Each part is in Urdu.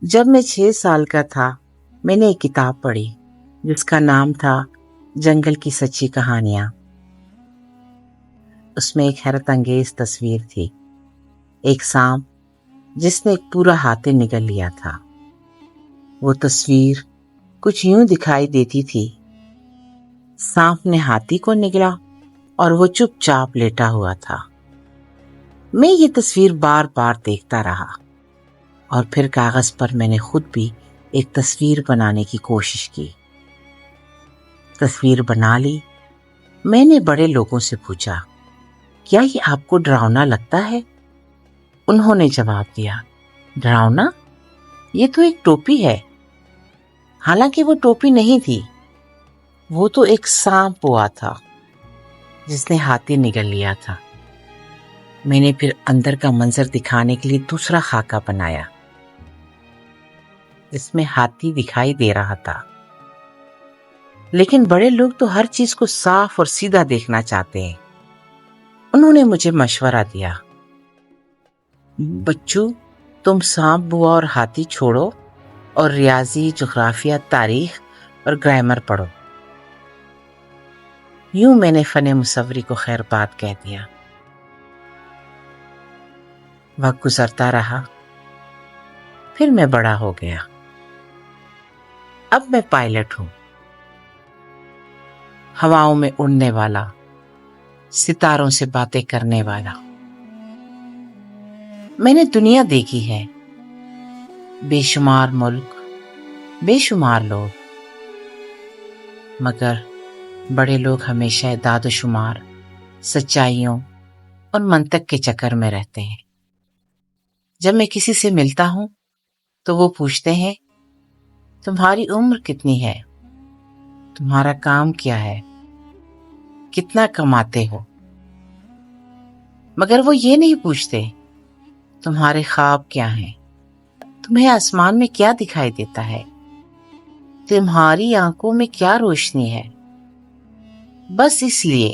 جب میں 6 سال کا تھا میں نے ایک کتاب پڑھی جس کا نام تھا جنگل کی سچی کہانیاں۔ اس میں ایک حیرت انگیز تصویر تھی، ایک سانپ جس نے ایک پورا ہاتھی نگل لیا تھا۔ وہ تصویر کچھ یوں دکھائی دیتی تھی، سانپ نے ہاتھی کو نگلا اور وہ چپ چاپ لیٹا ہوا تھا۔ میں یہ تصویر بار بار دیکھتا رہا اور پھر کاغذ پر میں نے خود بھی ایک تصویر بنانے کی کوشش کی۔ تصویر بنا لی۔ میں نے بڑے لوگوں سے پوچھا، کیا یہ آپ کو ڈراؤنا لگتا ہے؟ انہوں نے جواب دیا، ڈراؤنا؟ یہ تو ایک ٹوپی ہے۔ حالانکہ وہ ٹوپی نہیں تھی، وہ تو ایک سانپ ہوا تھا جس نے ہاتھی نگل لیا تھا۔ میں نے پھر اندر کا منظر دکھانے کے لیے دوسرا خاکہ بنایا جس میں ہاتھی دکھائی دے رہا تھا، لیکن بڑے لوگ تو ہر چیز کو صاف اور سیدھا دیکھنا چاہتے ہیں۔ انہوں نے مجھے مشورہ دیا، بچو تم سانپ بوا اور ہاتھی چھوڑو اور ریاضی، جغرافیہ، تاریخ اور گرامر پڑھو۔ یوں میں نے فن مصوری کو خیر بات کہہ دیا۔ وقت گزرتا رہا، پھر میں بڑا ہو گیا۔ اب میں پائلٹ ہوں، ہواؤں میں اڑنے والا، ستاروں سے باتیں کرنے والا۔ میں نے دنیا دیکھی ہے، بے شمار ملک، بے شمار لوگ، مگر بڑے لوگ ہمیشہ اعداد و شمار، سچائیوں اور منطق کے چکر میں رہتے ہیں۔ جب میں کسی سے ملتا ہوں تو وہ پوچھتے ہیں، تمہاری عمر کتنی ہے؟ تمہارا کام کیا ہے؟ کتنا کماتے ہو؟ مگر وہ یہ نہیں پوچھتے، تمہارے خواب کیا ہیں؟ تمہیں آسمان میں کیا دکھائی دیتا ہے؟ تمہاری آنکھوں میں کیا روشنی ہے؟ بس اس لیے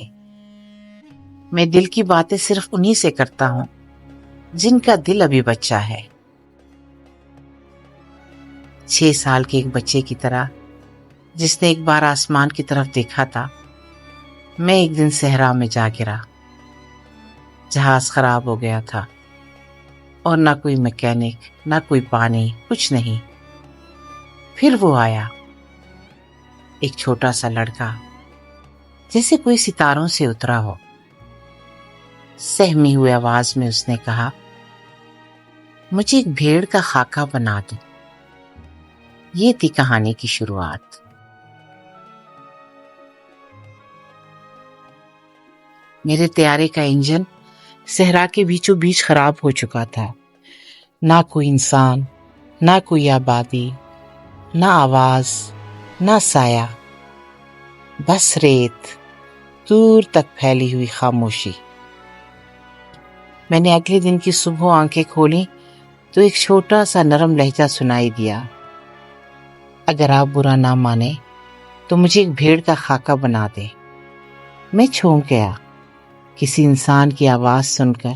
میں دل کی باتیں صرف انہی سے کرتا ہوں جن کا دل ابھی بچہ ہے۔ 6 سال کے ایک بچے کی طرح جس نے ایک بار آسمان کی طرف دیکھا تھا، میں ایک دن صحرا میں جا گرا۔ جہاز خراب ہو گیا تھا اور نہ کوئی میکینک، نہ کوئی پانی، کچھ نہیں۔ پھر وہ آیا، ایک چھوٹا سا لڑکا، جیسے کوئی ستاروں سے اترا ہو۔ سہمی ہوئی آواز میں اس نے کہا، مجھے ایک بھیڑ کا خاکہ بنا دو۔ یہ تھی کہانی کی شروعات۔ میرے طیارے کا انجن صحرا کے بیچوں بیچ خراب ہو چکا تھا۔ نہ کوئی انسان، نہ کوئی آبادی، نہ آواز، نہ سایہ، بس ریت، دور تک پھیلی ہوئی خاموشی۔ میں نے اگلے دن کی صبح آنکھیں کھولیں تو ایک چھوٹا سا نرم لہجہ سنائی دیا، اگر آپ برا نہ مانیں تو مجھے ایک بھیڑ کا خاکہ بنا دے۔ میں چونک گیا، کسی انسان کی آواز سن کر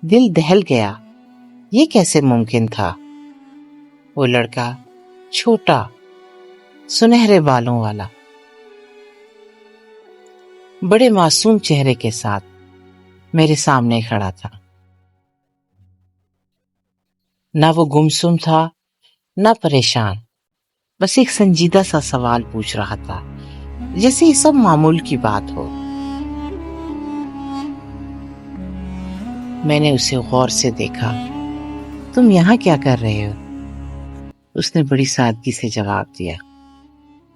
دل دہل گیا۔ یہ کیسے ممکن تھا؟ وہ لڑکا، چھوٹا، سنہرے بالوں والا، بڑے معصوم چہرے کے ساتھ میرے سامنے کھڑا تھا۔ نہ وہ گمسم تھا، نہ پریشان، بس ایک سنجیدہ سا سوال پوچھ رہا تھا، جیسے یہ سب معمول کی بات ہو۔ میں نے اسے غور سے دیکھا، تم یہاں کیا کر رہے ہو؟ اس نے بڑی سادگی سے جواب دیا،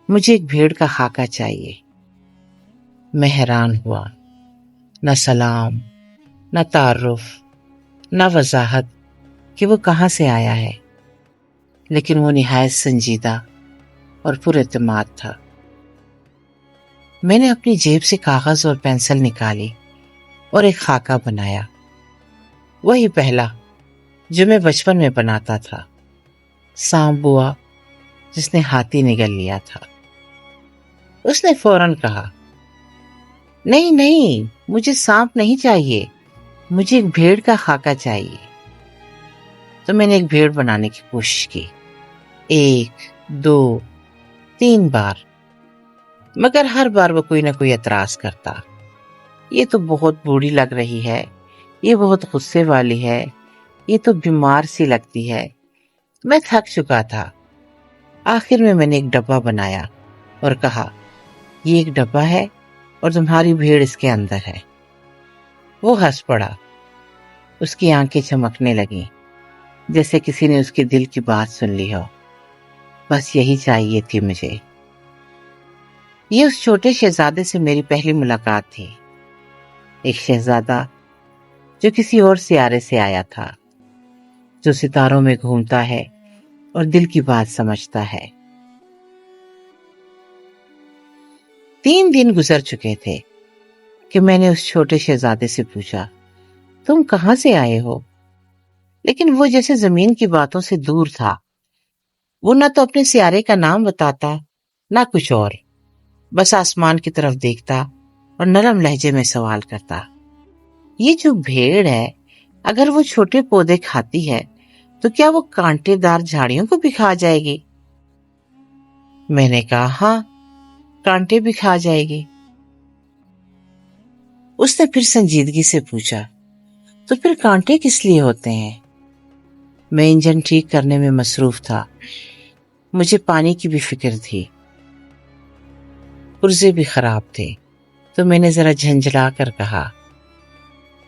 مجھے ایک بھیڑ کا خاکہ چاہیے۔ میں حیران ہوا، نہ سلام، نہ تعارف، نہ وضاحت کہ وہ کہاں سے آیا ہے، لیکن وہ نہایت سنجیدہ اور پر اعتماد تھا۔ میں نے اپنی جیب سے کاغذ اور پینسل نکالی اور ایک خاکہ بنایا، وہی پہلا جو میں بچپن میں بناتا تھا، سانپ بوا جس نے ہاتھی نگل لیا تھا۔ اس نے فوراً کہا، نہیں نہیں، مجھے سانپ نہیں چاہیے، مجھے ایک بھیڑ کا خاکہ چاہیے۔ تو میں نے ایک بھیڑ بنانے کی کوشش کی۔ 1 2 3 بار، مگر ہر بار وہ کوئی نہ کوئی اعتراض کرتا۔ یہ تو بہت بوڑھی لگ رہی ہے، یہ بہت غصے والی ہے، یہ تو بیمار سی لگتی ہے۔ میں تھک چکا تھا۔ آخر میں نے ایک ڈبہ بنایا اور کہا، یہ ایک ڈبہ ہے اور تمہاری بھیڑ اس کے اندر ہے۔ وہ ہنس پڑا۔ اس کی آنکھیں چمکنے لگیں، جیسے کسی نے اس کے دل کی بات سن لی ہو۔ بس یہی چاہیے تھی مجھے۔ یہ اس چھوٹے شہزادے سے میری پہلی ملاقات تھی۔ ایک شہزادہ جو کسی اور سیارے سے آیا تھا، جو ستاروں میں گھومتا ہے اور دل کی بات سمجھتا ہے۔ 3 دن گزر چکے تھے کہ میں نے اس چھوٹے شہزادے سے پوچھا، تم کہاں سے آئے ہو؟ لیکن وہ جیسے زمین کی باتوں سے دور تھا۔ وہ نہ تو اپنے سیارے کا نام بتاتا، نہ کچھ اور، بس آسمان کی طرف دیکھتا اور نرم لہجے میں سوال کرتا، یہ جو بھیڑ ہے، اگر وہ چھوٹے پودے کھاتی ہے تو کیا وہ کانٹے دار جھاڑیوں کو بھی کھا جائے گی؟ میں نے کہا، ہاں، کانٹے بھی کھا جائے گی۔ اس نے پھر سنجیدگی سے پوچھا، تو پھر کانٹے کس لیے ہوتے ہیں؟ میں انجن ٹھیک کرنے میں مصروف تھا۔ مجھے پانی کی بھی فکر تھی، پرزے بھی خراب تھے، تو میں نے ذرا جھنجھلا کر کہا،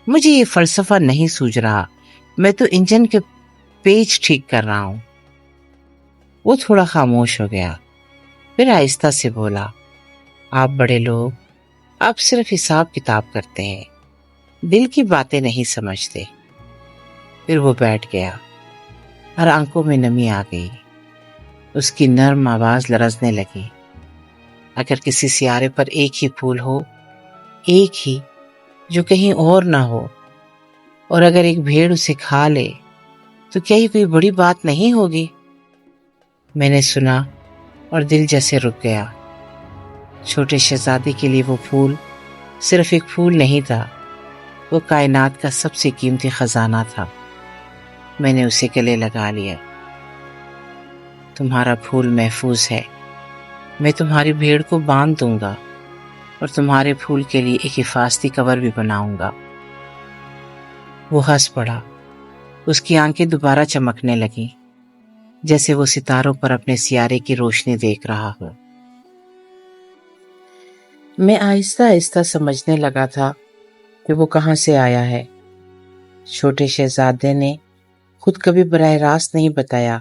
مجھے یہ فلسفہ نہیں سوجھ رہا، میں تو انجن کے پیچ ٹھیک کر رہا ہوں۔ وہ تھوڑا خاموش ہو گیا، پھر آہستہ سے بولا، آپ بڑے لوگ، آپ صرف حساب کتاب کرتے ہیں، دل کی باتیں نہیں سمجھتے۔ پھر وہ بیٹھ گیا اور آنکھوں میں نمی آ گئی۔ اس کی نرم آواز لرزنے لگی۔ اگر کسی سیارے پر ایک ہی پھول ہو، ایک ہی، جو کہیں اور نہ ہو، اور اگر ایک بھیڑ اسے کھا لے تو کیا یہ کوئی بڑی بات نہیں ہوگی؟ میں نے سنا اور دل جیسے رک گیا۔ چھوٹے شہزادے کے لیے وہ پھول صرف ایک پھول نہیں تھا، وہ کائنات کا سب سے قیمتی خزانہ تھا۔ میں نے اسے گلے لگا لیا۔ تمہارا پھول محفوظ ہے، میں تمہاری بھیڑ کو باندھ دوں گا اور تمہارے پھول کے لیے ایک حفاظتی کور بھی بناؤں گا۔ وہ ہنس پڑا۔ اس کی آنکھیں دوبارہ چمکنے لگیں، جیسے وہ ستاروں پر اپنے سیارے کی روشنی دیکھ رہا ہو۔ میں آہستہ آہستہ سمجھنے لگا تھا کہ وہ کہاں سے آیا ہے۔ چھوٹے شہزادے نے خود کبھی براہ راست نہیں بتایا،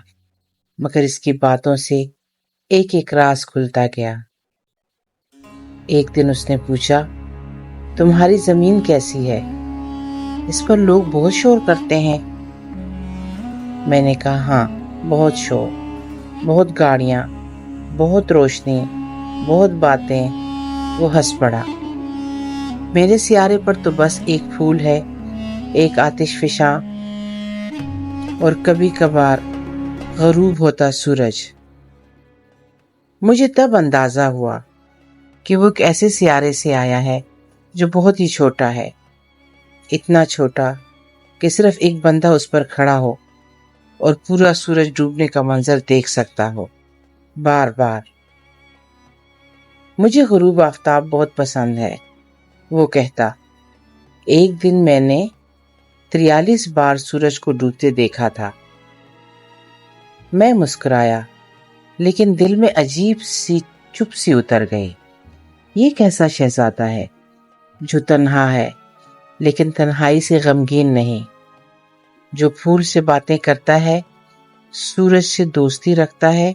مگر اس کی باتوں سے ایک ایک راز کھلتا گیا۔ ایک دن اس نے پوچھا، تمہاری زمین کیسی ہے؟ اس پر لوگ بہت شور کرتے ہیں۔ میں نے کہا، ہاں، بہت شور، بہت گاڑیاں، بہت روشنی، بہت باتیں۔ وہ ہنس پڑا۔ میرے سیارے پر تو بس ایک پھول ہے، ایک آتش فشاں، اور کبھی کبھار غروب ہوتا سورج۔ مجھے تب اندازہ ہوا کہ وہ ایک ایسے سیارے سے آیا ہے جو بہت ہی چھوٹا ہے، اتنا چھوٹا کہ صرف ایک بندہ اس پر کھڑا ہو اور پورا سورج ڈوبنے کا منظر دیکھ سکتا ہو، بار بار۔ مجھے غروب آفتاب بہت پسند ہے، وہ کہتا۔ ایک دن میں نے 43 بار سورج کو ڈوبتے دیکھا تھا۔ میں مسکرایا، لیکن دل میں عجیب سی چپ سی اتر گئی۔ یہ کیسا شہزادہ ہے جو تنہا ہے لیکن تنہائی سے غمگین نہیں، جو پھول سے باتیں کرتا ہے، سورج سے دوستی رکھتا ہے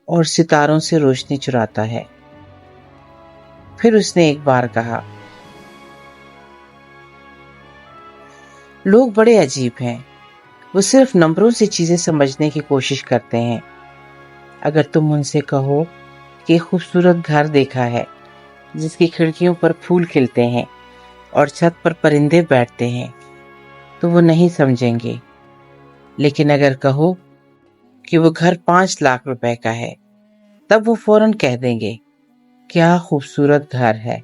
اور ستاروں سے روشنی چراتا ہے۔ پھر اس نے ایک بار کہا، لوگ بڑے عجیب ہیں، وہ صرف نمبروں سے چیزیں سمجھنے کی کوشش کرتے ہیں۔ اگر تم ان سے کہو کہ ایک خوبصورت گھر دیکھا ہے جس کی کھڑکیوں پر پھول کھلتے ہیں اور چھت پر پرندے بیٹھتے ہیں، تو وہ نہیں سمجھیں گے۔ لیکن اگر کہو کہ وہ گھر 5 لاکھ روپے کا ہے، تب وہ فوراً کہہ دیں گے، کیا خوبصورت گھر ہے۔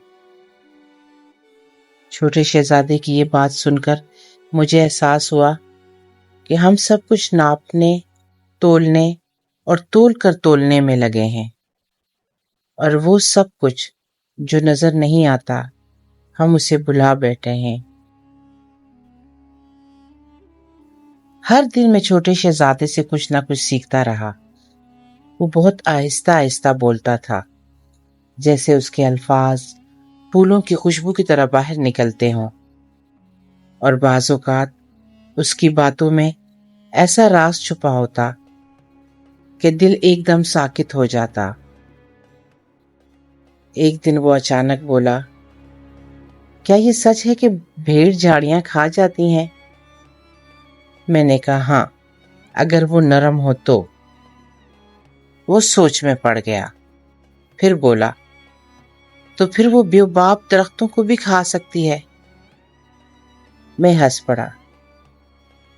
چھوٹے شہزادے کی یہ بات سن کر مجھے احساس ہوا کہ ہم سب کچھ ناپنے، تولنے اور تول کر تولنے میں لگے ہیں، اور وہ سب کچھ جو نظر نہیں آتا ہم اسے بلا بیٹھے ہیں۔ ہر دن میں چھوٹے شہزادے سے کچھ نہ کچھ سیکھتا رہا۔ وہ بہت آہستہ آہستہ بولتا تھا، جیسے اس کے الفاظ پھولوں کی خوشبو کی طرح باہر نکلتے ہوں، اور بعض اوقات اس کی باتوں میں ایسا راز چھپا ہوتا کہ دل ایک دم ساکت ہو جاتا۔ ایک دن وہ اچانک بولا، کیا یہ سچ ہے کہ بھیڑ جھاڑیاں کھا جاتی ہیں؟ میں نے کہا ہاں، اگر وہ نرم ہو تو۔ وہ سوچ میں پڑ گیا، پھر بولا، تو پھر وہ بیوباب درختوں کو بھی کھا سکتی ہے؟ میں ہنس پڑا،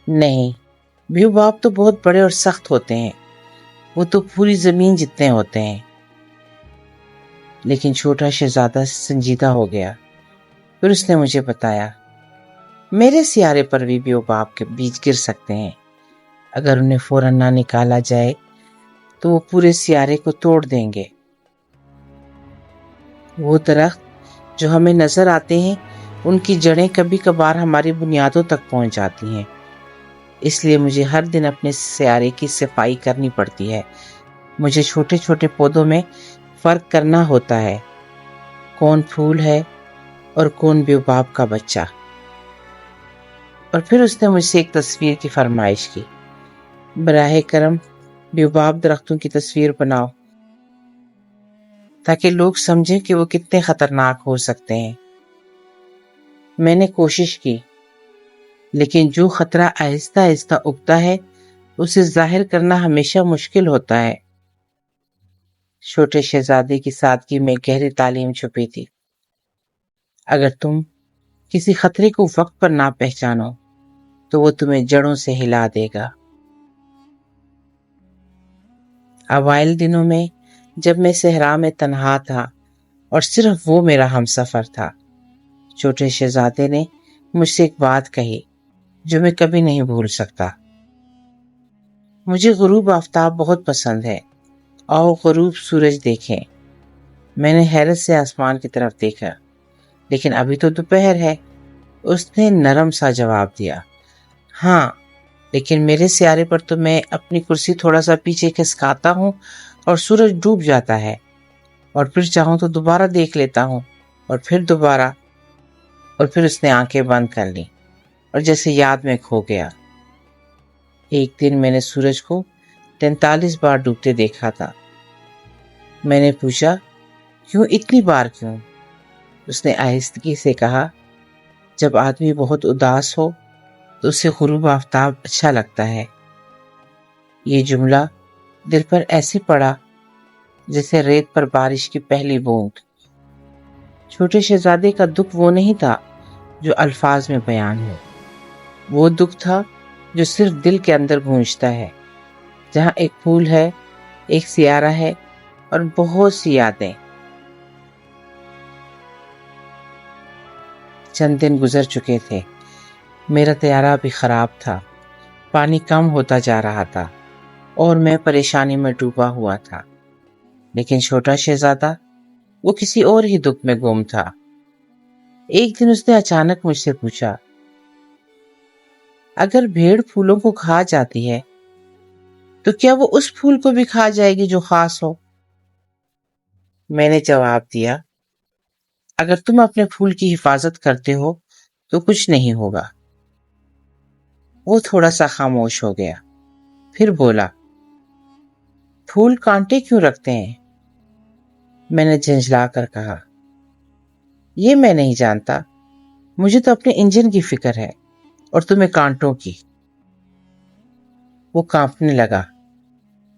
نہیں، بیوباب تو بہت بڑے اور سخت ہوتے ہیں، وہ تو پوری زمین جتنے ہوتے ہیں۔ لیکن چھوٹا شہزادہ سنجیدہ ہو گیا۔ پھر اس نے مجھے بتایا، میرے سیارے پر بھی بیوباب کے بیج گر سکتے ہیں، اگر انہیں فوراً نہ نکالا جائے تو وہ پورے سیارے کو توڑ دیں گے۔ وہ درخت جو ہمیں نظر آتے ہیں، ان کی جڑیں کبھی کبھار ہماری بنیادوں تک پہنچ جاتی ہیں، اس لیے مجھے ہر دن اپنے سیارے کی صفائی کرنی پڑتی ہے۔ مجھے چھوٹے چھوٹے پودوں میں فرق کرنا ہوتا ہے، کون پھول ہے اور کون بیوباب کا بچہ۔ اور پھر اس نے مجھ سے ایک تصویر کی فرمائش کی، براہ کرم بیوباب درختوں کی تصویر بناؤ تاکہ لوگ سمجھیں کہ وہ کتنے خطرناک ہو سکتے ہیں۔ میں نے کوشش کی، لیکن جو خطرہ آہستہ آہستہ اگتا ہے اسے ظاہر کرنا ہمیشہ مشکل ہوتا ہے۔ چھوٹے شہزادے کی سادگی میں گہری تعلیم چھپی تھی۔ اگر تم کسی خطرے کو وقت پر نہ پہچانو تو وہ تمہیں جڑوں سے ہلا دے گا۔ اوائل دنوں میں جب میں صحرا میں تنہا تھا اور صرف وہ میرا ہمسفر تھا، چھوٹے شہزادے نے مجھ سے ایک بات کہی جو میں کبھی نہیں بھول سکتا۔ مجھے غروب آفتاب بہت پسند ہے، آؤ غروب سورج دیکھیں۔ میں نے حیرت سے آسمان کی طرف دیکھا، لیکن ابھی تو دوپہر ہے۔ اس نے نرم سا جواب دیا، ہاں، لیکن میرے سیارے پر تو میں اپنی کرسی تھوڑا سا پیچھے کھسکاتا ہوں اور سورج ڈوب جاتا ہے، اور پھر چاہوں تو دوبارہ دیکھ لیتا ہوں، اور پھر دوبارہ۔ اور پھر اس نے آنکھیں بند کر لیں اور جیسے یاد میں کھو گیا۔ ایک دن میں نے سورج کو 43 بار ڈوبتے دیکھا تھا۔ میں نے پوچھا، کیوں اتنی بار کیوں؟ اس نے آہستگی سے کہا، جب آدمی بہت اداس ہو تو اسے غروب آفتاب اچھا لگتا ہے۔ یہ جملہ دل پر ایسے پڑا جیسے ریت پر بارش کی پہلی بوند۔ چھوٹے شہزادے کا دکھ وہ نہیں تھا جو الفاظ میں بیان ہو، وہ دکھ تھا جو صرف دل کے اندر گونجتا ہے، جہاں ایک پھول ہے، ایک سیارہ ہے اور بہت سی یادیں۔ چند دن گزر چکے تھے، میرا طیارہ بھی خراب تھا، پانی کم ہوتا جا رہا تھا اور میں پریشانی میں ڈوبا ہوا تھا۔ لیکن چھوٹا شہزادہ وہ کسی اور ہی دکھ میں گم تھا۔ ایک دن اس نے اچانک مجھ سے پوچھا، اگر بھیڑ پھولوں کو کھا جاتی ہے تو کیا وہ اس پھول کو بھی کھا جائے گی جو خاص ہو؟ میں نے جواب دیا، اگر تم اپنے پھول کی حفاظت کرتے ہو تو کچھ نہیں ہوگا۔ وہ تھوڑا سا خاموش ہو گیا، پھر بولا، پھول کانٹے کیوں رکھتے ہیں؟ میں نے جھنجھلا کر کہا، یہ میں نہیں جانتا، مجھے تو اپنے انجن کی فکر ہے اور تمہیں کانٹوں کی۔ وہ کانپنے لگا،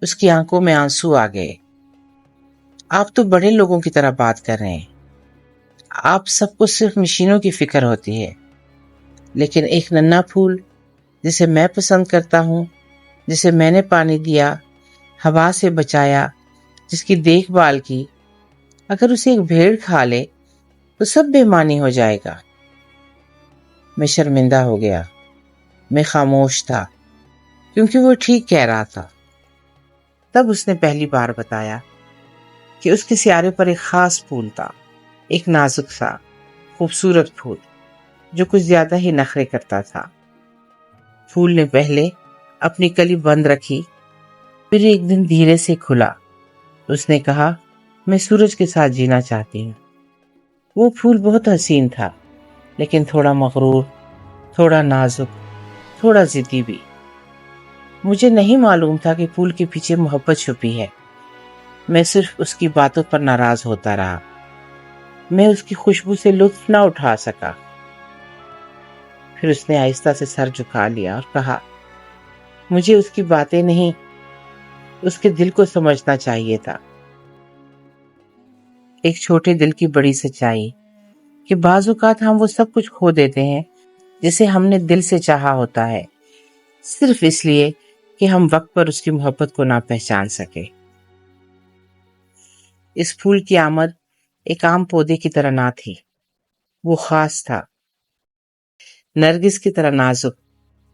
اس کی آنکھوں میں آنسو آ گئے۔ آپ تو بڑے لوگوں کی طرح بات کر رہے ہیں، آپ سب کو صرف مشینوں کی فکر ہوتی ہے، لیکن ایک ننھا پھول جسے میں پسند کرتا ہوں، جسے میں نے پانی دیا، ہوا سے بچایا، جس کی دیکھ بھال کی، اگر اسے ایک بھیڑ کھا لے تو سب بے معنی ہو جائے گا۔ میں شرمندہ ہو گیا، میں خاموش تھا کیونکہ وہ ٹھیک کہہ رہا تھا۔ تب اس نے پہلی بار بتایا کہ اس کے سیارے پر ایک خاص پھول تھا، ایک نازک سا خوبصورت پھول جو کچھ زیادہ ہی نخرے کرتا تھا۔ پھول نے پہلے اپنی کلی بند رکھی، پھر ایک دن دھیرے سے کھلا۔ اس نے کہا، میں سورج کے ساتھ جینا چاہتی ہوں۔ وہ پھول بہت حسین تھا، لیکن تھوڑا مغرور، تھوڑا نازک، تھوڑا ضدی بھی۔ مجھے نہیں معلوم تھا کہ پھول کے پیچھے محبت چھپی ہے۔ میں صرف اس کی باتوں پر ناراض ہوتا رہا۔ میں اس کی خوشبو سے لطف نہ اٹھا سکا۔ پھر اس نے آہستہ سے سر جھکا لیا اور کہا، مجھے اس کی باتیں نہیں، اس کے دل کو سمجھنا چاہیے تھا۔ ایک چھوٹے دل کی بڑی سچائی کہ بعض اوقات ہم وہ سب کچھ کھو دیتے ہیں جسے ہم نے دل سے چاہا ہوتا ہے، صرف اس لیے کہ ہم وقت پر اس کی محبت کو نہ پہچان سکے۔ اس پھول کی آمد ایک عام پودے کی طرح نہ تھی، وہ خاص تھا، نرگس کی طرح نازک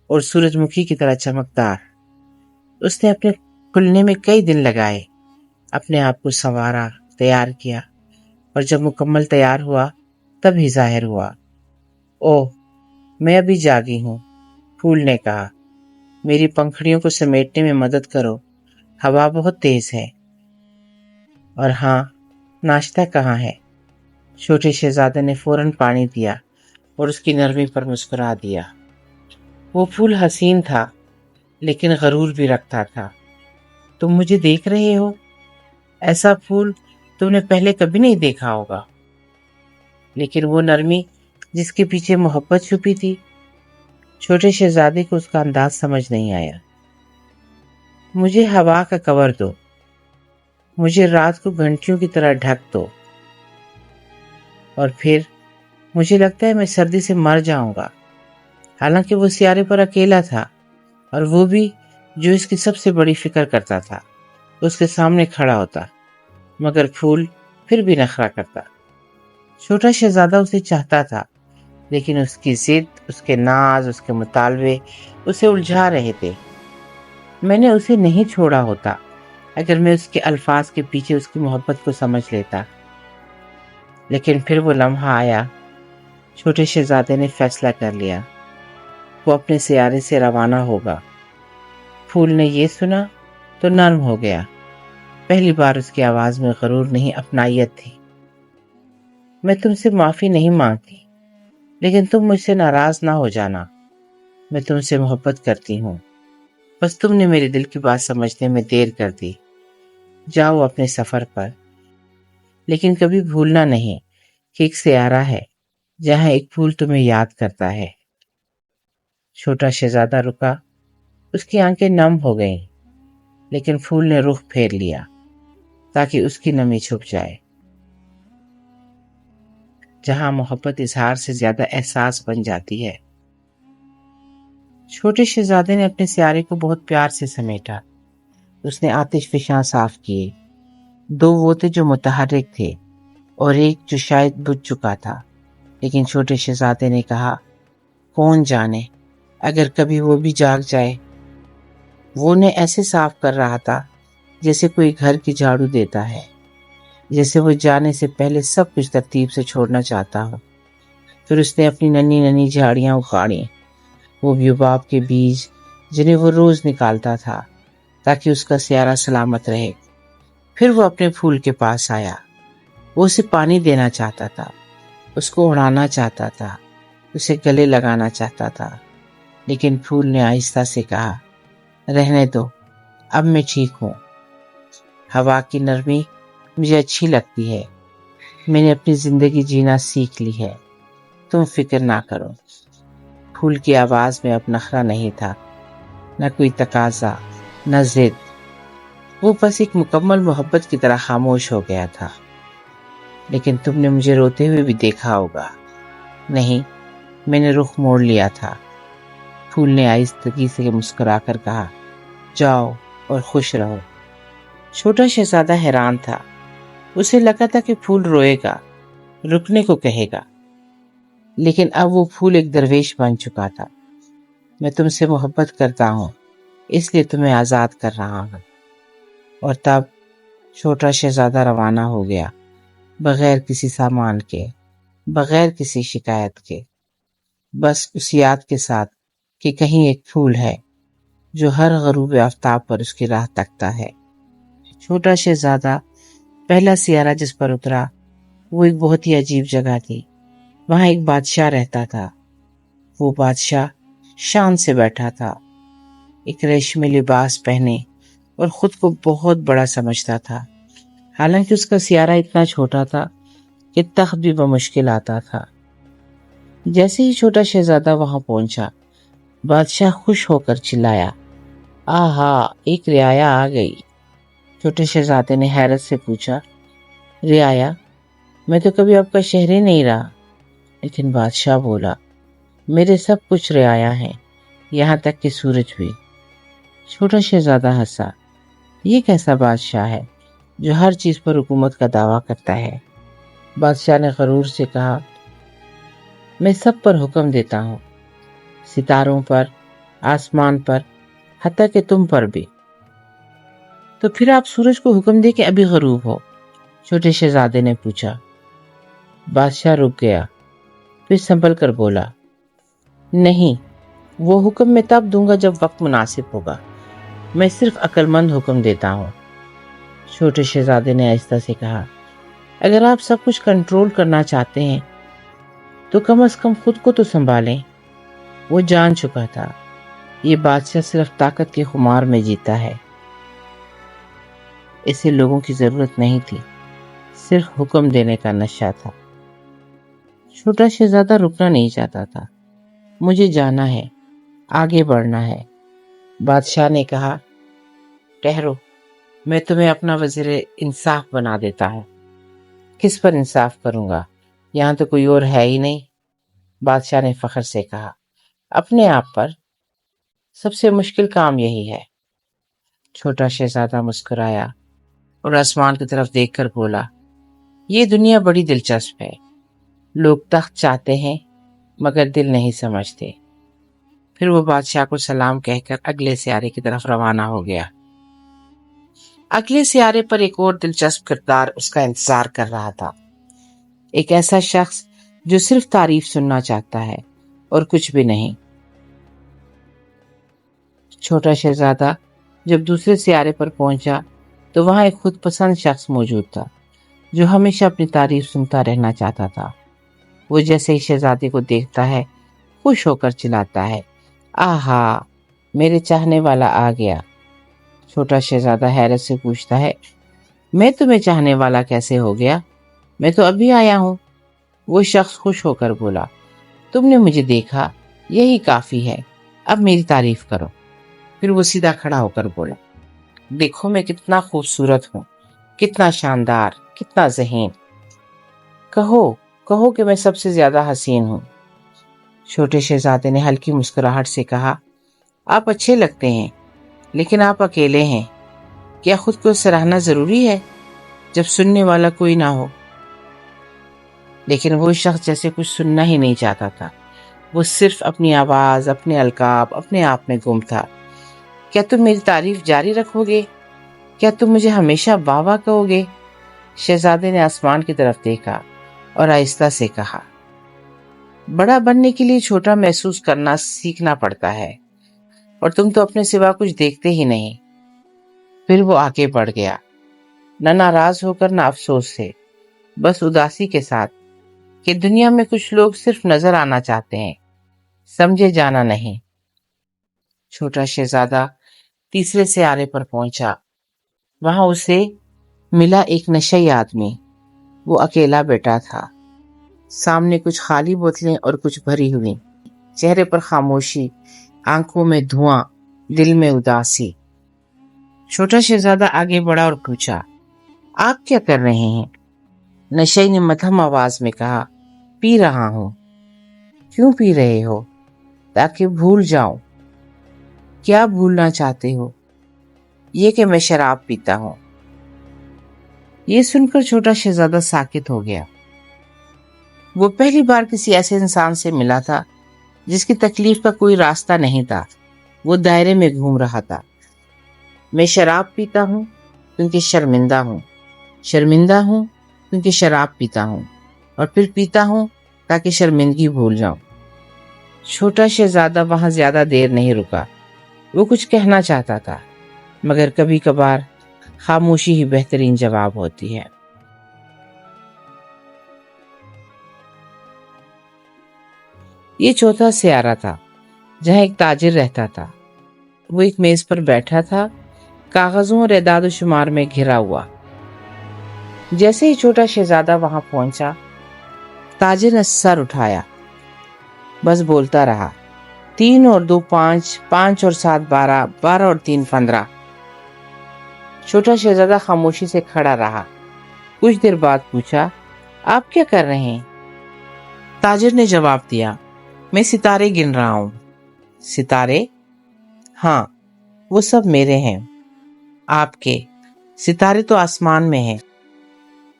اور سورج مکھی کی طرح چمکدار۔ اس نے اپنے کھلنے میں کئی دن لگائے، اپنے آپ کو سنوارا، تیار کیا، اور جب مکمل تیار ہوا تب ہی ظاہر ہوا۔ اوہ، میں ابھی جاگی ہوں، پھول نے کہا، میری پنکھڑیوں کو سمیٹنے میں مدد کرو، ہوا بہت تیز ہے۔ اور ہاں، ناشتہ کہاں ہے؟ چھوٹے شہزادے نے فوراً پانی دیا اور اس کی نرمی پر مسکرا دیا۔ وہ پھول حسین تھا، لیکن غرور بھی رکھتا تھا۔ تم مجھے دیکھ رہے ہو؟ ایسا پھول تم نے پہلے کبھی نہیں دیکھا ہوگا۔ لیکن وہ نرمی جس کے پیچھے محبت چھپی تھی، چھوٹے شہزادے کو اس کا انداز سمجھ نہیں آیا۔ مجھے ہوا کا کور دو، مجھے رات کو گھنٹیوں کی طرح ڈھک دو، اور پھر مجھے لگتا ہے میں سردی سے مر جاؤں گا۔ حالانکہ وہ سیارے پر اکیلا تھا، اور وہ بھی جو اس کی سب سے بڑی فکر کرتا تھا، اس کے سامنے کھڑا ہوتا، مگر پھول پھر بھی نخرہ کرتا۔ چھوٹا شہزادہ اسے چاہتا تھا، لیکن اس کی ضد، اس کے ناز، اس کے مطالبے اسے الجھا رہے تھے۔ میں نے اسے نہیں چھوڑا ہوتا اگر میں اس کے الفاظ کے پیچھے اس کی محبت کو سمجھ لیتا۔ لیکن پھر وہ لمحہ آیا۔ چھوٹے شہزادے نے فیصلہ کر لیا، وہ اپنے سیارے سے روانہ ہوگا۔ پھول نے یہ سنا تو نرم ہو گیا۔ پہلی بار اس کی آواز میں غرور نہیں، اپنائیت تھی۔ میں تم سے معافی نہیں مانگتی، لیکن تم مجھ سے ناراض نہ ہو جانا۔ میں تم سے محبت کرتی ہوں، بس تم نے میرے دل کی بات سمجھنے میں دیر کر دی۔ جاؤ اپنے سفر پر، لیکن کبھی بھولنا نہیں کہ ایک سیارہ ہے جہاں ایک پھول تمہیں یاد کرتا ہے۔ چھوٹا شہزادہ رکا، اس کی آنکھیں نم ہو گئیں، لیکن پھول نے رخ پھیر لیا تاکہ اس کی نمی چھپ جائے۔ جہاں محبت اظہار سے زیادہ احساس بن جاتی ہے۔ چھوٹے شہزادے نے اپنے سیارے کو بہت پیار سے سمیٹا۔ اس نے آتش فشاں صاف کیے، دو وہ تھے جو متحرک تھے اور ایک جو شاید بجھ چکا تھا۔ لیکن چھوٹے شہزادے نے کہا، کون جانے اگر کبھی وہ بھی جاگ جائے۔ وہ نے ایسے صاف کر رہا تھا جیسے کوئی گھر کی جھاڑو دیتا ہے، جیسے وہ جانے سے پہلے سب کچھ ترتیب سے چھوڑنا چاہتا ہو۔ پھر اس نے اپنی ننھی ننھی جھاڑیاں اکھاڑیں، وہ بیوباب کے بیج جنہیں وہ روز نکالتا تھا تاکہ اس کا سیارہ سلامت رہے۔ پھر وہ اپنے پھول کے پاس آیا۔ وہ اسے پانی دینا چاہتا تھا، اس کو اڑانا چاہتا تھا، اسے گلے لگانا چاہتا تھا، لیکن پھول نے آہستہ سے کہا، رہنے دو، اب میں ٹھیک ہوں۔ ہوا کی نرمی مجھے اچھی لگتی ہے، میں نے اپنی زندگی جینا سیکھ لی ہے، تم فکر نہ کرو۔ پھول کی آواز میں اب نخرہ نہیں تھا، نہ کوئی تقاضا، نہ ضد، وہ بس ایک مکمل محبت کی طرح خاموش ہو گیا تھا۔ لیکن تم نے مجھے روتے ہوئے بھی دیکھا ہوگا۔ نہیں، میں نے رخ موڑ لیا تھا۔ پھول نے آہستگی سے مسکرا کر کہا، جاؤ اور خوش رہو۔ چھوٹا شہزادہ حیران تھا، اسے لگا تھا کہ پھول روئے گا، رکنے کو کہے گا، لیکن اب وہ پھول ایک درویش بن چکا تھا۔ میں تم سے محبت کرتا ہوں، اس لیے تمہیں آزاد کر رہا ہوں۔ اور تب چھوٹا شہزادہ روانہ ہو گیا، بغیر کسی سامان کے، بغیر کسی شکایت کے، بس اس یاد کے ساتھ کہ کہیں ایک پھول ہے جو ہر غروب آفتاب پر اس کی راہ تکتا ہے۔ چھوٹا شہزادہ پہلا سیارہ جس پر اترا وہ ایک بہت ہی عجیب جگہ تھی۔ وہاں ایک بادشاہ رہتا تھا۔ وہ بادشاہ شان سے بیٹھا تھا، ایک ریشمی لباس پہنے، اور خود کو بہت بڑا سمجھتا تھا، حالانکہ اس کا سیارہ اتنا چھوٹا تھا کہ تخت بھی بمشکل آتا تھا۔ جیسے ہی چھوٹا شہزادہ وہاں پہنچا، بادشاہ خوش ہو کر چلایا، آہا، ایک رعایا آ گئی۔ چھوٹے شہزادے نے حیرت سے پوچھا، رعایا؟ میں تو کبھی آپ کا شہری نہیں رہا۔ لیکن بادشاہ بولا، میرے سب کچھ رعایا ہیں، یہاں تک کہ سورج بھی۔ چھوٹا شہزادہ ہنسا، یہ کیسا بادشاہ ہے جو ہر چیز پر حکومت کا دعویٰ کرتا ہے؟ بادشاہ نے غرور سے کہا، میں سب پر حکم دیتا ہوں، ستاروں پر، آسمان پر، حتیٰ کہ تم پر بھی۔ تو پھر آپ سورج کو حکم دے کے ابھی غروب ہو؟ چھوٹے شہزادے نے پوچھا۔ بادشاہ رک گیا، پھر سنبھل کر بولا، نہیں، وہ حکم میں تب دوں گا جب وقت مناسب ہوگا، میں صرف عقل مند حکم دیتا ہوں۔ چھوٹے شہزادے نے آہستہ سے کہا، اگر آپ سب کچھ کنٹرول کرنا چاہتے ہیں تو کم از کم خود کو تو سنبھالیں۔ وہ جان چکا تھا یہ بادشاہ صرف طاقت کے خمار میں جیتا ہے، اسے لوگوں کی ضرورت نہیں تھی، صرف حکم دینے کا نشہ تھا۔ چھوٹا شہزادہ رکنا نہیں چاہتا تھا، مجھے جانا ہے، آگے بڑھنا ہے۔ بادشاہ نے کہا، ٹھہرو، میں تمہیں اپنا وزیر انصاف بنا دیتا ہوں۔ کس پر انصاف کروں گا؟ یہاں تو کوئی اور ہے ہی نہیں۔ بادشاہ نے فخر سے کہا، اپنے آپ پر، سب سے مشکل کام یہی ہے۔ چھوٹا شہزادہ مسکرایا اور آسمان کی طرف دیکھ کر بولا، یہ دنیا بڑی دلچسپ ہے، لوگ تخت چاہتے ہیں مگر دل نہیں سمجھتے۔ پھر وہ بادشاہ کو سلام کہہ کر اگلے سیارے کی طرف روانہ ہو گیا۔ اگلے سیارے پر ایک اور دلچسپ کردار اس کا انتظار کر رہا تھا، ایک ایسا شخص جو صرف تعریف سننا چاہتا ہے اور کچھ بھی نہیں۔ چھوٹا شہزادہ جب دوسرے سیارے پر پہنچا تو وہاں ایک خود پسند شخص موجود تھا جو ہمیشہ اپنی تعریف سنتا رہنا چاہتا تھا۔ وہ جیسے ہی شہزادے کو دیکھتا ہے خوش ہو کر چلاتا ہے، آہا، میرے چاہنے والا آ گیا۔ چھوٹا شہزادہ حیرت سے پوچھتا ہے، میں تمہیں چاہنے والا کیسے ہو گیا؟ میں تو ابھی آیا ہوں۔ وہ شخص خوش ہو کر بولا، تم نے مجھے دیکھا، یہی کافی ہے، اب میری تعریف کرو۔ پھر وہ سیدھا کھڑا ہو کر بولا، دیکھو میں کتنا خوبصورت ہوں، کتنا شاندار، کتنا ذہین، کہو کہو کہ میں سب سے زیادہ حسین ہوں۔ چھوٹے شہزادے نے ہلکی مسکراہٹ سے کہا، آپ اچھے لگتے ہیں لیکن آپ اکیلے ہیں، کیا خود کو سراہنا ضروری ہے جب سننے والا کوئی نہ ہو؟ لیکن وہ شخص جیسے کچھ سننا ہی نہیں چاہتا تھا، وہ صرف اپنی آواز، اپنے القاب، اپنے آپ میں گم تھا۔ کیا تم میری تعریف جاری رکھو گے؟ کیا تم مجھے ہمیشہ واہ واہ کہو گے؟ شہزادے نے آسمان کی طرف دیکھا اور آہستہ سے کہا، بڑا بننے کے لیے چھوٹا محسوس کرنا سیکھنا پڑتا ہے، اور تم تو اپنے سوا کچھ دیکھتے ہی نہیں۔ پھر وہ آگے بڑھ گیا، نہ ناراض ہو کر نہ افسوس سے، بس اداسی کے ساتھ، کہ دنیا میں کچھ لوگ صرف نظر آنا چاہتے ہیں، سمجھے جانا نہیں۔ چھوٹا شہزادہ تیسرے سیارے پر پہنچا۔ وہاں اسے ملا ایک نشئی آدمی، وہ اکیلا بیٹھا تھا، سامنے کچھ خالی بوتلیں اور کچھ بھری ہوئی، چہرے پر خاموشی، آنکھوں میں دھواں، دل میں اداسی۔ چھوٹا شہزادہ آگے بڑھا اور پوچھا، آپ کیا کر رہے ہیں؟ نشئی نے مدھم آواز میں کہا، پی رہا ہوں۔ کیوں پی رہے ہو؟ تاکہ بھول جاؤں۔ کیا بھولنا چاہتے ہو؟ یہ کہ میں شراب پیتا ہوں۔ یہ سن کر چھوٹا شہزادہ ساکت ہو گیا۔ وہ پہلی بار کسی ایسے انسان سے ملا تھا جس کی تکلیف کا کوئی راستہ نہیں تھا، وہ دائرے میں گھوم رہا تھا۔ میں شراب پیتا ہوں کیونکہ شرمندہ ہوں، شرمندہ ہوں کیونکہ شراب پیتا ہوں، اور پھر پیتا ہوں تاکہ شرمندگی بھول جاؤں۔ چھوٹا شہزادہ وہاں زیادہ دیر نہیں رکا۔ وہ کچھ کہنا چاہتا تھا، مگر کبھی کبھار خاموشی ہی بہترین جواب ہوتی ہے۔ یہ چوتھا سیارہ تھا جہاں ایک تاجر رہتا تھا۔ وہ ایک میز پر بیٹھا تھا، کاغذوں اور اعداد و شمار میں گھرا ہوا۔ جیسے ہی چھوٹا شہزادہ وہاں پہنچا، تاجر نے سر اٹھایا، بس بولتا رہا، 3 اور 2 5، 5 اور 7 12، 12 اور 3 15۔ چھوٹا شہزادہ خاموشی سے کھڑا رہا۔ کچھ دیر بعد پوچھا، آپ کیا کر رہے ہیں؟ تاجر نے جواب دیا، میں ستارے گن رہا ہوں۔ ستارے؟ ہاں، وہ سب میرے ہیں۔ آپ کے ستارے تو آسمان میں ہیں،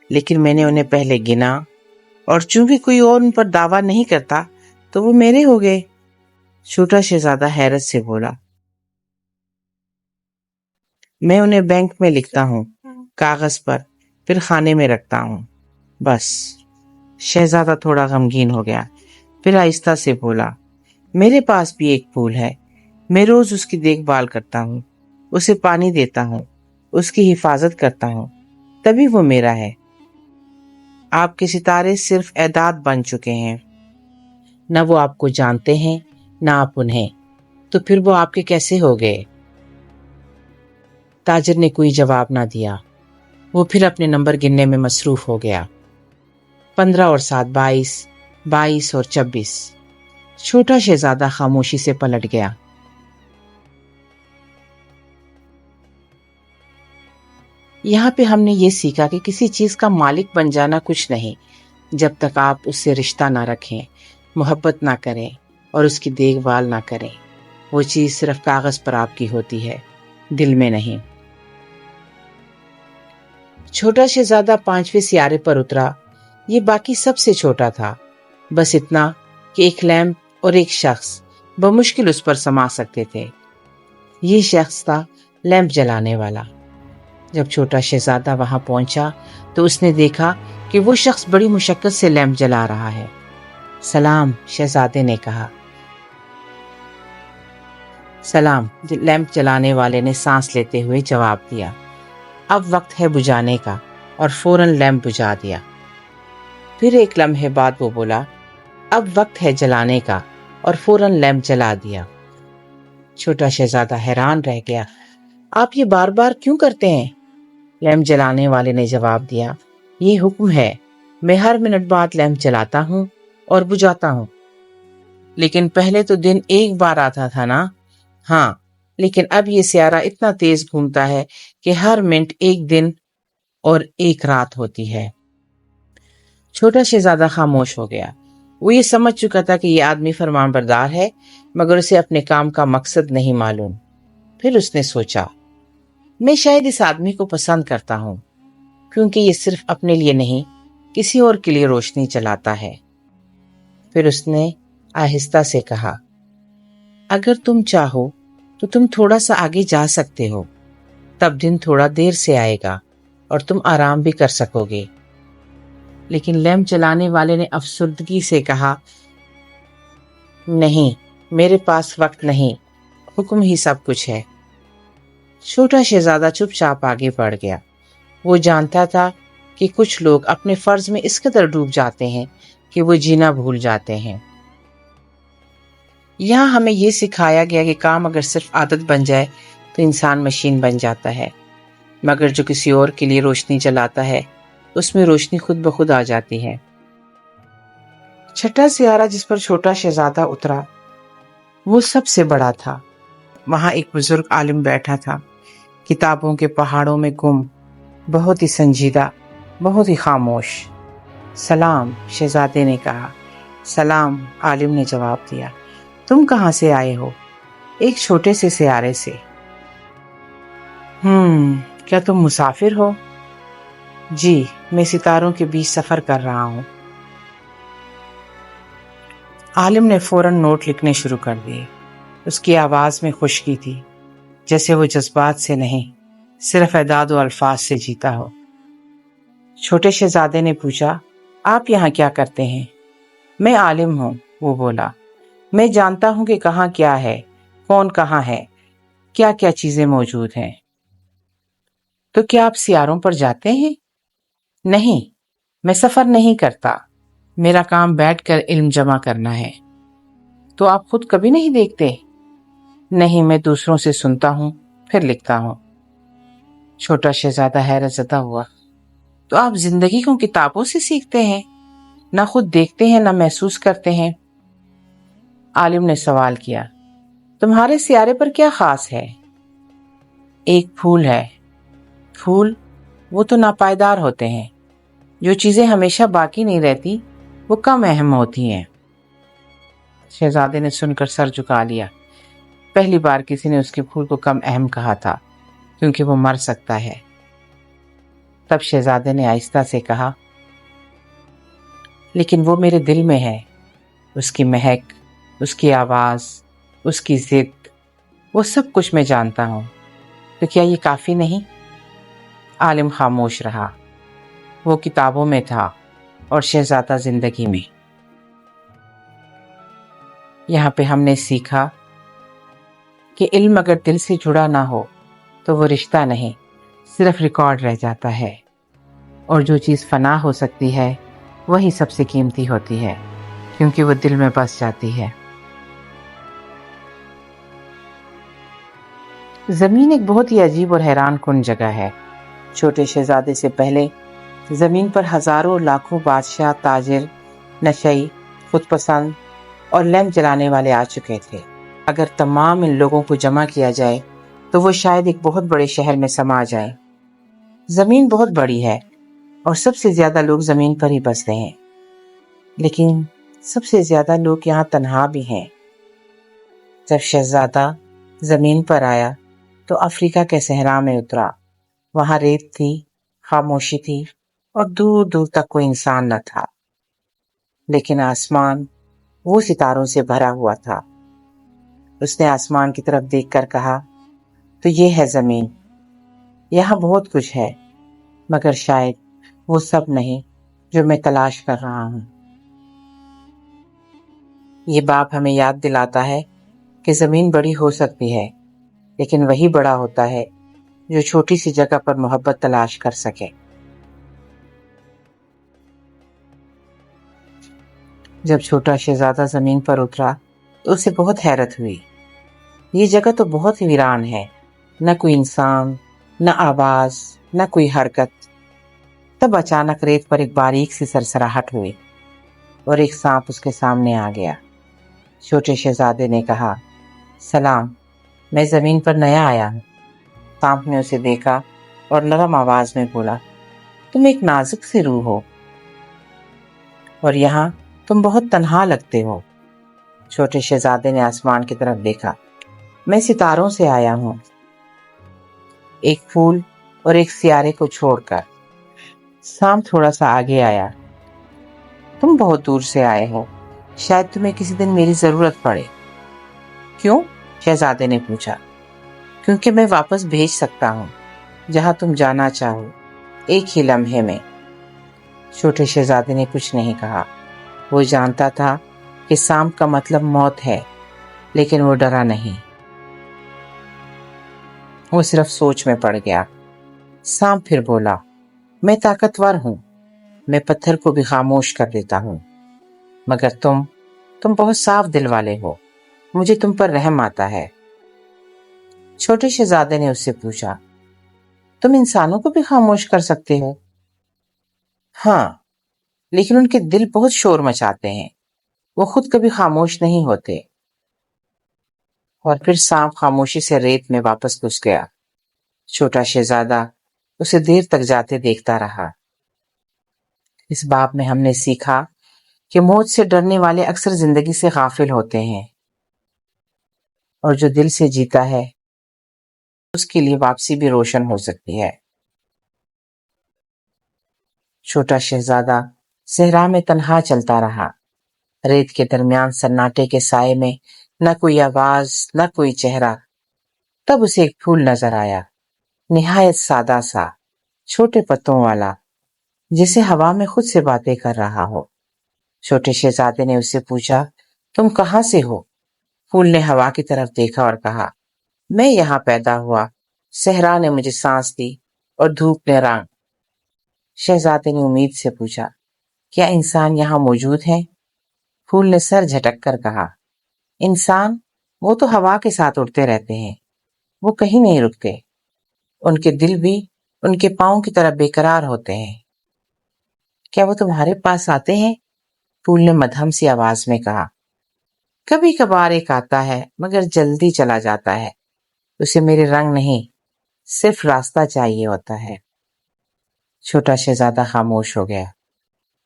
لیکن میں نے انہیں پہلے گنا، اور چونکہ کوئی اور ان پر دعویٰ نہیں کرتا تو وہ میرے ہو گئے۔ چھوٹا شہزادہ حیرت سے بولا، میں انہیں بینک میں لکھتا ہوں، کاغذ پر، پھر خانے میں رکھتا ہوں، بس۔ شہزادہ تھوڑا غمگین ہو گیا، پھر آہستہ سے بولا، میرے پاس بھی ایک پھول ہے، میں روز اس کی دیکھ بھال کرتا ہوں، اسے پانی دیتا ہوں، اس کی حفاظت کرتا ہوں، تبھی وہ میرا ہے۔ آپ کے ستارے صرف اعداد بن چکے ہیں، نہ وہ آپ کو جانتے ہیں نہ آپ انہیں، تو پھر وہ آپ کے کیسے ہو گئے؟ تاجر نے کوئی جواب نہ دیا۔ وہ پھر اپنے نمبر گننے میں مصروف ہو گیا۔ 15 اور 7 22، 22 اور 26۔ چھوٹا شہزادہ خاموشی سے پلٹ گیا۔ یہاں پہ ہم نے یہ سیکھا کہ کسی چیز کا مالک بن جانا کچھ نہیں جب تک آپ اس سے رشتہ نہ رکھیں، محبت نہ کریں اور اس کی دیکھ بھال نہ کریں۔ وہ چیز صرف کاغذ پر آپ کی ہوتی ہے، دل میں نہیں۔ چھوٹا شہزادہ 5ویں سیارے پر اترا۔ یہ باقی سب سے چھوٹا تھا، بس اتنا کہ ایک لیمپ اور ایک شخص بمشکل اس پر سما سکتے تھے۔ یہ شخص تھا لیمپ جلانے والا۔ جب چھوٹا شہزادہ وہاں پہنچا تو اس نے دیکھا کہ وہ شخص بڑی مشقت سے لیمپ جلا رہا ہے۔ سلام، شہزادے نے کہا۔ سلام، لیمپ جلانے والے نے سانس لیتے ہوئے جواب دیا۔ اب وقت ہے بجھانے کا، اور فوراً لیمپ بجھا دیا۔ پھر ایک لمحے بعد وہ بولا، اب وقت ہے جلانے کا، اور فوراً لیمپ جلا دیا۔ چھوٹا شہزادہ حیران رہ گیا، آپ یہ بار بار کیوں کرتے ہیں؟ لیمپ جلانے والے نے جواب دیا، یہ حکم ہے، میں ہر منٹ بعد لیمپ جلاتا ہوں اور بجھاتا ہوں۔ لیکن پہلے تو دن ایک بار آتا تھا نا؟ ہاں، لیکن اب یہ سیارہ اتنا تیز گھومتا ہے کہ ہر منٹ ایک دن اور ایک رات ہوتی ہے۔ چھوٹا شہزادہ خاموش ہو گیا۔ وہ یہ سمجھ چکا تھا کہ یہ آدمی فرمان بردار ہے، مگر اسے اپنے کام کا مقصد نہیں معلوم۔ پھر اس نے سوچا، میں شاید اس آدمی کو پسند کرتا ہوں، کیونکہ یہ صرف اپنے لیے نہیں، کسی اور کے لیے روشنی چلاتا ہے۔ پھر اس نے آہستہ سے کہا، اگر تم چاہو تو تم تھوڑا سا آگے جا سکتے ہو، تب دن تھوڑا دیر سے آئے گا اور تم آرام بھی کر سکو گے۔ لیکن لیمپ جلانے والے نے افسردگی سے کہا، نہیں، میرے پاس وقت نہیں، حکم ہی سب کچھ ہے۔ چھوٹا شہزادہ چپ چاپ آگے بڑھ گیا۔ وہ جانتا تھا کہ کچھ لوگ اپنے فرض میں اس قدر ڈوب جاتے ہیں کہ وہ جینا بھول جاتے ہیں۔ یہاں ہمیں یہ سکھایا گیا کہ کام اگر صرف عادت بن جائے تو انسان مشین بن جاتا ہے، مگر جو کسی اور کے لیے روشنی جلاتا ہے اس میں روشنی خود بخود آ جاتی ہے۔ چھٹا سیارہ جس پر چھوٹا شہزادہ اترا وہ سب سے بڑا تھا۔ وہاں ایک بزرگ عالم بیٹھا تھا، کتابوں کے پہاڑوں میں گم، بہت ہی سنجیدہ، بہت ہی خاموش۔ سلام، شہزادے نے کہا۔ سلام، عالم نے جواب دیا۔ تم کہاں سے آئے ہو؟ ایک چھوٹے سے سیارے سے۔ کیا تم مسافر ہو؟ جی، میں ستاروں کے بیچ سفر کر رہا ہوں۔ عالم نے فوراً نوٹ لکھنے شروع کر دیے۔ اس کی آواز میں خشکی تھی، جیسے وہ جذبات سے نہیں، صرف اعداد و الفاظ سے جیتا ہو۔ چھوٹے شہزادے نے پوچھا، آپ یہاں کیا کرتے ہیں؟ میں عالم ہوں، وہ بولا۔ میں جانتا ہوں کہ کہاں کیا ہے، کون کہاں ہے، کیا کیا چیزیں موجود ہیں۔ تو کیا آپ سیاروں پر جاتے ہیں؟ نہیں، میں سفر نہیں کرتا، میرا کام بیٹھ کر علم جمع کرنا ہے۔ تو آپ خود کبھی نہیں دیکھتے؟ نہیں، میں دوسروں سے سنتا ہوں پھر لکھتا ہوں۔ چھوٹا شہزادہ حیرت زدہ ہوا۔ تو آپ زندگی کو کتابوں سے سیکھتے ہیں، نہ خود دیکھتے ہیں نہ محسوس کرتے ہیں؟ عالم نے سوال کیا، تمہارے سیارے پر کیا خاص ہے؟ ایک پھول ہے۔ پھول؟ وہ تو ناپائیدار ہوتے ہیں۔ جو چیزیں ہمیشہ باقی نہیں رہتی وہ کم اہم ہوتی ہیں۔ شہزادے نے سن کر سر جھکا لیا۔ پہلی بار کسی نے اس کے پھول کو کم اہم کہا تھا، کیونکہ وہ مر سکتا ہے۔ تب شہزادے نے آہستہ سے کہا، لیکن وہ میرے دل میں ہے، اس کی مہک، اس کی آواز، اس کی ضد، وہ سب کچھ میں جانتا ہوں۔ تو کیا یہ کافی نہیں؟ عالم خاموش رہا۔ وہ کتابوں میں تھا اور شہزادہ زندگی میں۔ یہاں پہ ہم نے سیکھا کہ علم اگر دل سے جڑا نہ ہو تو وہ رشتہ نہیں، صرف ریکارڈ رہ جاتا ہے، اور جو چیز فنا ہو سکتی ہے وہی سب سے قیمتی ہوتی ہے، کیونکہ وہ دل میں بس جاتی ہے۔ زمین ایک بہت ہی عجیب اور حیران کن جگہ ہے۔ چھوٹے شہزادے سے پہلے زمین پر ہزاروں لاکھوں بادشاہ، تاجر، نشئی، خود پسند اور لیمپ جلانے والے آ چکے تھے۔ اگر تمام ان لوگوں کو جمع کیا جائے تو وہ شاید ایک بہت بڑے شہر میں سما جائیں۔ زمین بہت بڑی ہے اور سب سے زیادہ لوگ زمین پر ہی بستے ہیں، لیکن سب سے زیادہ لوگ یہاں تنہا بھی ہیں۔ جب شہزادہ زمین پر آیا تو افریقہ کے صحرا میں اترا۔ وہاں ریت تھی، خاموشی تھی اور دور دور تک کوئی انسان نہ تھا، لیکن آسمان وہ ستاروں سے بھرا ہوا تھا۔ اس نے آسمان کی طرف دیکھ کر کہا، تو یہ ہے زمین، یہاں بہت کچھ ہے، مگر شاید وہ سب نہیں جو میں تلاش کر رہا ہوں۔ یہ باب ہمیں یاد دلاتا ہے کہ زمین بڑی ہو سکتی ہے، لیکن وہی بڑا ہوتا ہے جو چھوٹی سی جگہ پر محبت تلاش کر سکے۔ جب چھوٹا شہزادہ زمین پر اترا تو اسے بہت حیرت ہوئی۔ یہ جگہ تو بہت ویران ہے، نہ کوئی انسان، نہ آواز، نہ کوئی حرکت۔ تب اچانک ریت پر ایک باریک سی سرسراہٹ ہوئی اور ایک سانپ اس کے سامنے آ گیا۔ چھوٹے شہزادے نے کہا، سلام، میں زمین پر نیا آیا ہوں۔ سانپ نے اسے دیکھا اور نرم آواز میں بولا، تم ایک نازک سی روح ہو اور یہاں تم بہت تنہا لگتے ہو۔ چھوٹے شہزادے نے آسمان کی طرف دیکھا، میں ستاروں سے آیا ہوں، ایک پھول اور ایک سیارے کو چھوڑ کر۔ سانپ تھوڑا سا آگے آیا، تم بہت دور سے آئے ہو، شاید تمہیں کسی دن میری ضرورت پڑے۔ کیوں؟ شہزادے نے پوچھا۔ کیونکہ میں واپس بھیج سکتا ہوں جہاں تم جانا چاہو، ایک ہی لمحے میں۔ چھوٹے شہزادے نے کچھ نہیں کہا۔ وہ جانتا تھا کہ سانپ کا مطلب موت ہے، لیکن وہ ڈرا نہیں، وہ صرف سوچ میں پڑ گیا۔ سانپ پھر بولا، میں طاقتور ہوں، میں پتھر کو بھی خاموش کر دیتا ہوں، مگر تم بہت صاف دل والے ہو، مجھے تم پر رحم آتا ہے۔ چھوٹے شہزادے نے اس سے پوچھا، تم انسانوں کو بھی خاموش کر سکتے ہو؟ ہاں، لیکن ان کے دل بہت شور مچاتے ہیں، وہ خود کبھی خاموش نہیں ہوتے۔ اور پھر سانپ خاموشی سے ریت میں واپس گھس گیا۔ چھوٹا شہزادہ اسے دیر تک جاتے دیکھتا رہا۔ اس باب میں ہم نے سیکھا کہ موت سے ڈرنے والے اکثر زندگی سے غافل ہوتے ہیں، اور جو دل سے جیتا ہے اس کے لیے واپسی بھی روشن ہو سکتی ہے۔ چھوٹا شہزادہ صحرا میں تنہا چلتا رہا، ریت کے درمیان سناٹے کے سائے میں نہ کوئی آواز، نہ کوئی چہرہ۔ تب اسے ایک پھول نظر آیا، نہایت سادہ سا، چھوٹے پتوں والا، جیسے ہوا میں خود سے باتیں کر رہا ہو۔ چھوٹے شہزادے نے اس سے پوچھا، تم کہاں سے ہو؟ پھول نے ہوا کی طرف دیکھا اور کہا، میں یہاں پیدا ہوا، صحرا نے مجھے سانس دی اور دھوپ نے رنگ۔ شہزادے نے امید سے پوچھا، کیا انسان یہاں موجود ہیں؟ پھول نے سر جھٹک کر کہا، انسان؟ وہ تو ہوا کے ساتھ اڑتے رہتے ہیں، وہ کہیں نہیں رکتے، ان کے دل بھی ان کے پاؤں کی طرح بے قرار ہوتے ہیں۔ کیا وہ تمہارے پاس آتے ہیں؟ پھول نے مدھم سی آواز میں کہا، کبھی کبھار ایک آتا ہے مگر جلدی چلا جاتا ہے، اسے میرے رنگ نہیں، صرف راستہ چاہیے ہوتا ہے۔ چھوٹا شہزادہ خاموش ہو گیا۔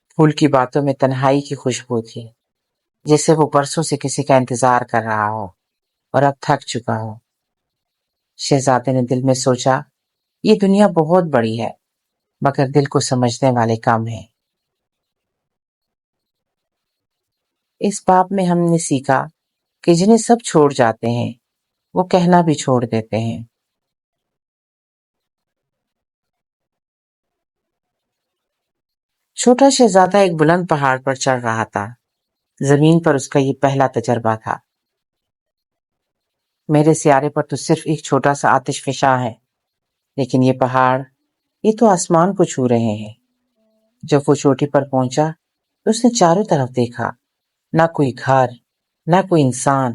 پھول کی باتوں میں تنہائی کی خوشبو تھی، جیسے وہ برسوں سے کسی کا انتظار کر رہا ہو اور اب تھک چکا ہو۔ شہزادے نے دل میں سوچا، یہ دنیا بہت بڑی ہے مگر دل کو سمجھنے والے کم ہیں۔ اس باب میں ہم نے سیکھا کہ جنہیں سب چھوڑ جاتے ہیں وہ کہنا بھی چھوڑ دیتے ہیں۔ چھوٹا شہزادہ ایک بلند پہاڑ پر چڑھ رہا تھا۔ زمین پر اس کا یہ پہلا تجربہ تھا۔ میرے سیارے پر تو صرف ایک چھوٹا سا آتش فشاں ہے، لیکن یہ پہاڑ، یہ تو آسمان کو چھو رہے ہیں۔ جب وہ چوٹی پر پہنچا تو اس نے چاروں طرف دیکھا، نہ کوئی گھر، نہ کوئی انسان،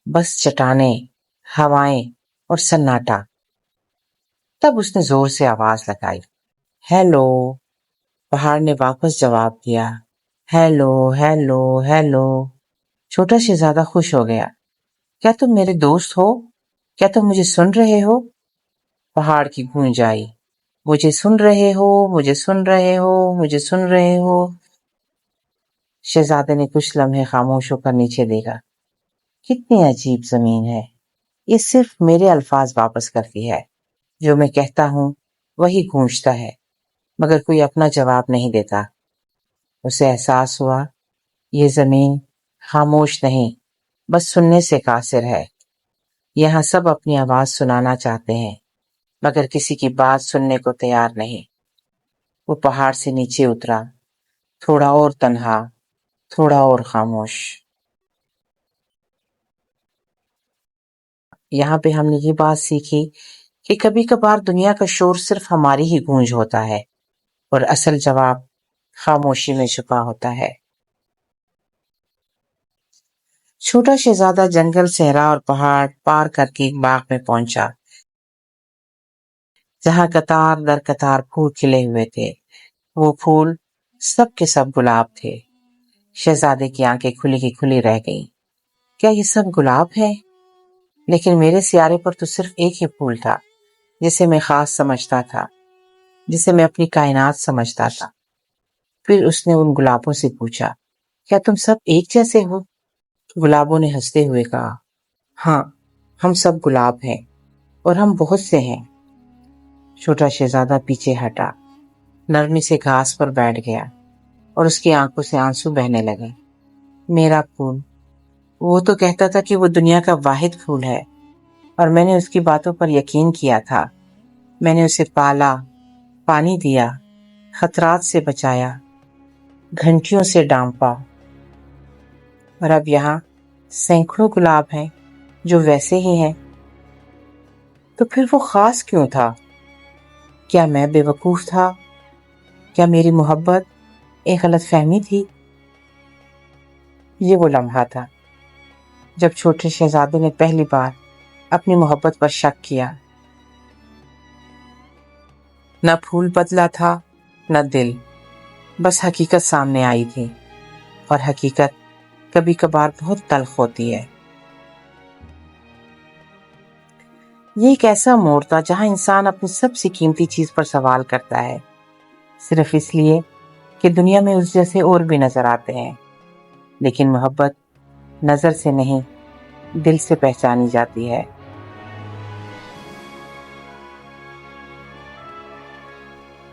بس چٹانیں، ہوائیں اور سناٹا۔ تب اس نے زور سے آواز لگائی، ہیلو۔ پہاڑ نے واپس جواب دیا، ہیلو ہیلو ہیلو۔ چھوٹا شہزادہ خوش ہو گیا، کیا تم میرے دوست ہو؟ کیا تم مجھے سن رہے ہو؟ پہاڑ کی گونج آئی، مجھے سن رہے ہو، مجھے سن رہے ہو، مجھے سن رہے ہو۔ شہزادے نے کچھ لمحے خاموش ہو کر نیچے دیکھا، کتنی عجیب زمین ہے، یہ صرف میرے الفاظ واپس کرتی ہے، جو میں کہتا ہوں وہی گونجتا ہے، مگر کوئی اپنا جواب نہیں دیتا۔ اسے احساس ہوا، یہ زمین خاموش نہیں، بس سننے سے قاصر ہے۔ یہاں سب اپنی آواز سنانا چاہتے ہیں مگر کسی کی بات سننے کو تیار نہیں۔ وہ پہاڑ سے نیچے اترا، تھوڑا اور تنہا، تھوڑا اور خاموش۔ یہاں پہ ہم نے یہ بات سیکھی کہ کبھی کبھار دنیا کا شور صرف ہماری ہی گونج ہوتا ہے اور اصل جواب خاموشی میں چھپا ہوتا ہے۔ چھوٹا شہزادہ جنگل، صحرا اور پہاڑ پار کر کے ایک باغ میں پہنچا، جہاں قطار در قطار پھول کھلے ہوئے تھے۔ وہ پھول سب کے سب گلاب تھے۔ شہزادے کی آنکھیں کھلی کی کھلی رہ گئیں، کیا یہ سب گلاب ہیں؟ لیکن میرے سیارے پر تو صرف ایک ہی پھول تھا، جسے میں خاص سمجھتا تھا، جسے میں اپنی کائنات سمجھتا تھا۔ پھر اس نے ان گلابوں سے پوچھا، کیا تم سب ایک جیسے ہو؟ گلابوں نے ہنستے ہوئے کہا، ہاں، ہم سب گلاب ہیں اور ہم بہت سے ہیں۔ چھوٹا شہزادہ پیچھے ہٹا، نرمی سے گھاس پر بیٹھ گیا اور اس کی آنکھوں سے آنسو بہنے لگے۔ میرا پھول، وہ تو کہتا تھا کہ وہ دنیا کا واحد پھول ہے، اور میں نے اس کی باتوں پر یقین کیا تھا۔ میں نے اسے پالا، پانی دیا، خطرات سے بچایا، گھنٹیوں سے ڈانپا، اور اب یہاں سینکڑوں گلاب ہیں جو ویسے ہی ہیں۔ تو پھر وہ خاص کیوں تھا؟ کیا میں بے وقوف تھا؟ کیا میری محبت ایک غلط فہمی تھی؟ یہ وہ لمحہ تھا جب چھوٹے شہزادے نے پہلی بار اپنی محبت پر شک کیا۔ نہ پھول بدلا تھا، نہ دل، بس حقیقت سامنے آئی تھی، اور حقیقت کبھی کبھار بہت تلخ ہوتی ہے۔ یہ ایک ایسا موڑ تھا جہاں انسان اپنی سب سے قیمتی چیز پر سوال کرتا ہے، صرف اس لیے کہ دنیا میں اس جیسے اور بھی نظر آتے ہیں، لیکن محبت نظر سے نہیں، دل سے پہچانی جاتی ہے۔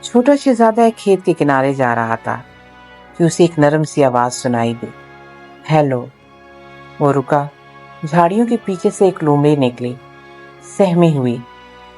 چھوٹا شہزادہ ایک کھیت کے کنارے جا رہا تھا کہ اسے ایک نرم سی آواز سنائی دی، ہیلو۔ وہ رکا، جھاڑیوں کے پیچھے سے ایک لومڑی نکلی، سہمی ہوئی،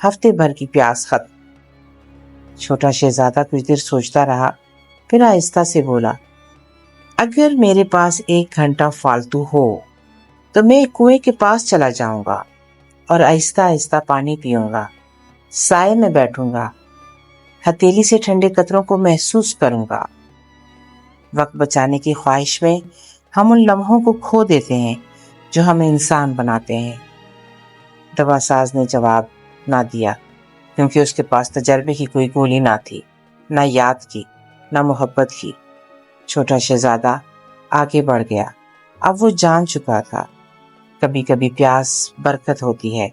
ہفتے بھر کی پیاس ختم۔ چھوٹا شہزادہ کچھ دیر سوچتا رہا، پھر آہستہ سے بولا، اگر میرے پاس 1 گھنٹہ فالتو ہو تو میں کنویں کے پاس چلا جاؤں گا اور آہستہ آہستہ پانی پیوں گا، سائے میں بیٹھوں گا، ہتھیلی سے ٹھنڈے قطروں کو محسوس کروں گا۔ وقت بچانے کی خواہش میں ہم ان لمحوں کو کھو دیتے ہیں جو ہمیں انسان بناتے ہیں۔ دوا ساز نے جواب نہ دیا، کیونکہ اس کے پاس تجربے کی کوئی گولی نہ تھی، نہ یاد کی، نہ محبت کی۔ چھوٹا شہزادہ آگے بڑھ گیا۔ اب وہ جان چکا تھا، کبھی کبھی پیاس برکت ہوتی ہے،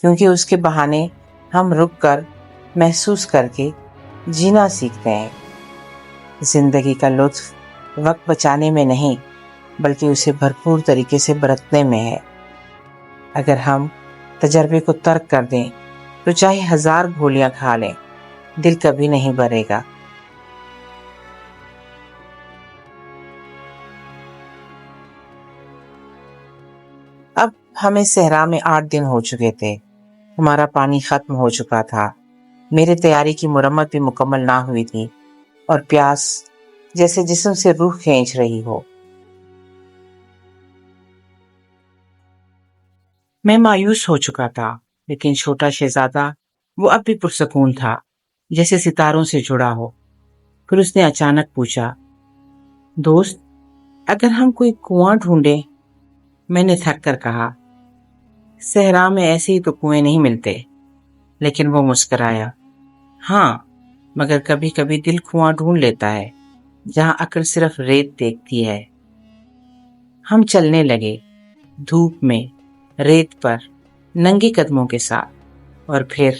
کیونکہ اس کے بہانے ہم رک کر محسوس کر کے جینا سیکھتے ہیں۔ زندگی کا لطف وقت بچانے میں نہیں، بلکہ اسے بھرپور طریقے سے برتنے میں ہے۔ اگر ہم تجربے کو ترک کر دیں تو چاہے 1000 گولیاں کھا لیں، دل کبھی نہیں بھرے گا۔ اب ہمیں صحرا میں 8 دن ہو چکے تھے۔ ہمارا پانی ختم ہو چکا تھا، میرے تیاری کی مرمت بھی مکمل نہ ہوئی تھی، اور پیاس جیسے جسم سے روح کھینچ رہی ہو۔ میں مایوس ہو چکا تھا، لیکن چھوٹا شہزادہ وہ اب بھی پرسکون تھا، جیسے ستاروں سے جڑا ہو۔ پھر اس نے اچانک پوچھا، دوست، اگر ہم کوئی کنواں ڈھونڈیں؟ میں نے تھک کر کہا، صحرا میں ایسے ہی تو کنویں نہیں ملتے۔ لیکن وہ مسکرایا، ہاں، مگر کبھی کبھی دل کنواں ڈھونڈ لیتا ہے جہاں عقل صرف ریت دیکھتی ہے۔ ہم چلنے لگے، دھوپ میں، ریت پر، ننگے قدموں کے ساتھ، اور پھر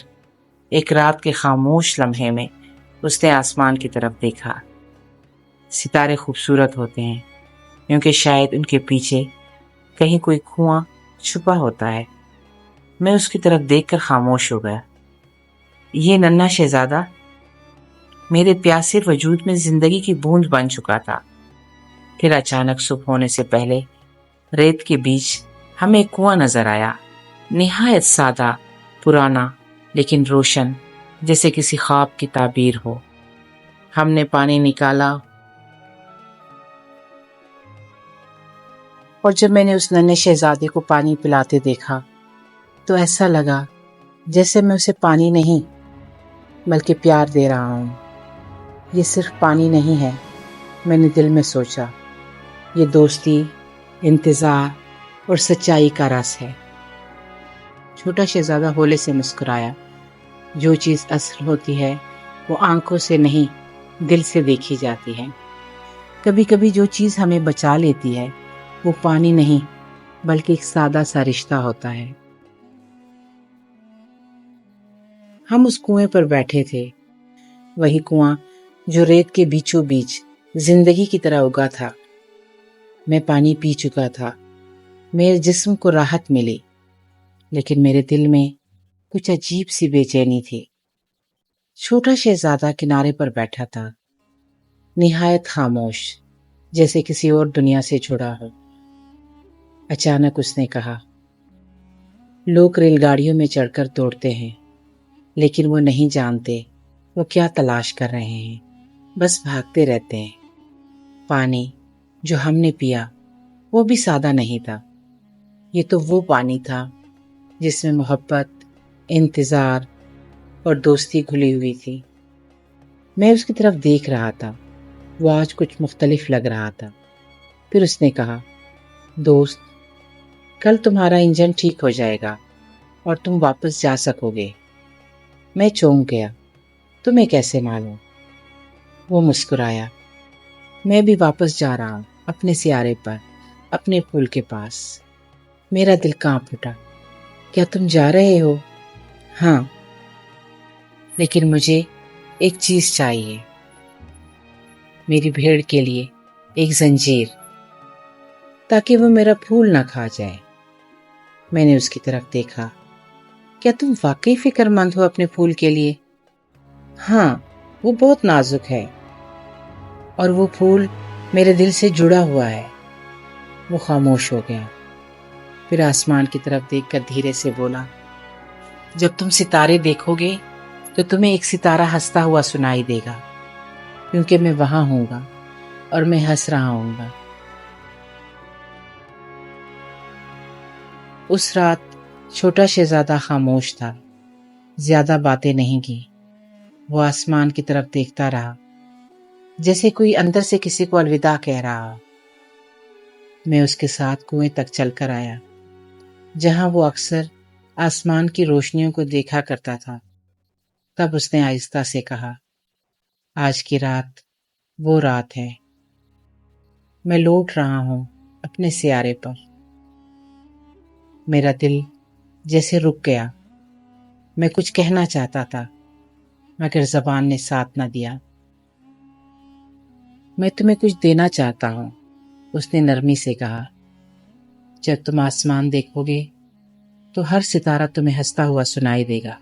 ایک رات کے خاموش لمحے میں اس نے آسمان کی طرف دیکھا۔ ستارے خوبصورت ہوتے ہیں کیونکہ شاید ان کے پیچھے کہیں کوئی کنواں چھپا ہوتا ہے۔ میں اس کی طرف دیکھ کر خاموش ہو گیا۔ یہ ننھا شہزادہ میرے پیاسے وجود میں زندگی کی بوند بن چکا تھا۔ پھر اچانک صبح ہونے سے پہلے ریت کے بیچ ہمیں ایک کنواں نظر آیا، نہایت سادہ، پرانا، لیکن روشن، جیسے کسی خواب کی تعبیر ہو۔ ہم نے پانی نکالا، اور جب میں نے اس ننھے شہزادے کو پانی پلاتے دیکھا تو ایسا لگا جیسے میں اسے پانی نہیں بلکہ پیار دے رہا ہوں۔ یہ صرف پانی نہیں ہے، میں نے دل میں سوچا، یہ دوستی، انتظار اور سچائی کا رس ہے۔ چھوٹا شہزادہ ہولے سے مسکرایا، جو چیز اصل ہوتی ہے وہ آنکھوں سے نہیں، دل سے دیکھی جاتی ہے۔ کبھی کبھی جو چیز ہمیں بچا لیتی ہے وہ پانی نہیں بلکہ ایک سادہ سا رشتہ ہوتا ہے۔ ہم اس کنویں پر بیٹھے تھے، وہی کنواں جو ریت کے بیچوں بیچ زندگی کی طرح اگا تھا۔ میں پانی پی چکا تھا، میرے جسم کو راحت ملی، لیکن میرے دل میں کچھ عجیب سی بے چینی تھی۔ چھوٹا شہزادہ کنارے پر بیٹھا تھا، نہایت خاموش، جیسے کسی اور دنیا سے جڑا ہو۔ اچانک اس نے کہا، لوگ ریل گاڑیوں میں چڑھ کر دوڑتے ہیں، لیکن وہ نہیں جانتے وہ کیا تلاش کر رہے ہیں، بس بھاگتے رہتے ہیں۔ پانی جو ہم نے پیا وہ بھی سادہ نہیں تھا، یہ تو وہ پانی تھا جس میں محبت، انتظار اور دوستی گھلی ہوئی تھی۔ میں اس کی طرف دیکھ رہا تھا، وہ آج کچھ مختلف لگ رہا تھا۔ پھر اس نے کہا، دوست، کل تمہارا انجن ٹھیک ہو جائے گا اور تم واپس جا سکو گے۔ میں چونک گیا، تمہیں کیسے معلوم؟ وہ مسکرایا، میں بھی واپس جا رہا ہوں، اپنے سیارے پر، اپنے پھول کے پاس۔ میرا دل کانپ اٹھا، کیا تم جا رہے ہو؟ ہاں، لیکن مجھے ایک چیز چاہیے، میری بھیڑ کے لیے ایک زنجیر، تاکہ وہ میرا پھول نہ کھا جائے۔ میں نے اس کی طرف دیکھا، کیا تم واقعی فکر مند ہو اپنے پھول کے لیے؟ ہاں، وہ بہت نازک ہے، اور وہ پھول میرے دل سے جڑا ہوا ہے۔ وہ خاموش ہو گیا، پھر آسمان کی طرف دیکھ کر دھیرے سے بولا، جب تم ستارے دیکھو گے تو تمہیں ایک ستارہ ہنستا ہوا سنائی دے گا، کیونکہ میں وہاں ہوں گا اور میں ہنس رہا ہوں گا۔ اس رات چھوٹا شہزادہ خاموش تھا، زیادہ باتیں نہیں کی۔ وہ آسمان کی طرف دیکھتا رہا، جیسے کوئی اندر سے کسی کو الوداع کہہ رہا۔ میں اس کے ساتھ کنویں تک چل کر آیا، جہاں وہ اکثر آسمان کی روشنیوں کو دیکھا کرتا تھا۔ تب اس نے آہستہ سے کہا، آج کی رات وہ رات ہے، میں لوٹ رہا ہوں اپنے سیارے پر۔ میرا دل جیسے رک گیا۔ میں کچھ کہنا چاہتا تھا مگر زبان نے ساتھ نہ دیا۔ میں تمہیں کچھ دینا چاہتا ہوں، اس نے نرمی سے کہا۔ جب تم آسمان دیکھو گے تو ہر ستارہ تمہیں ہنستا ہوا سنائی دے گا،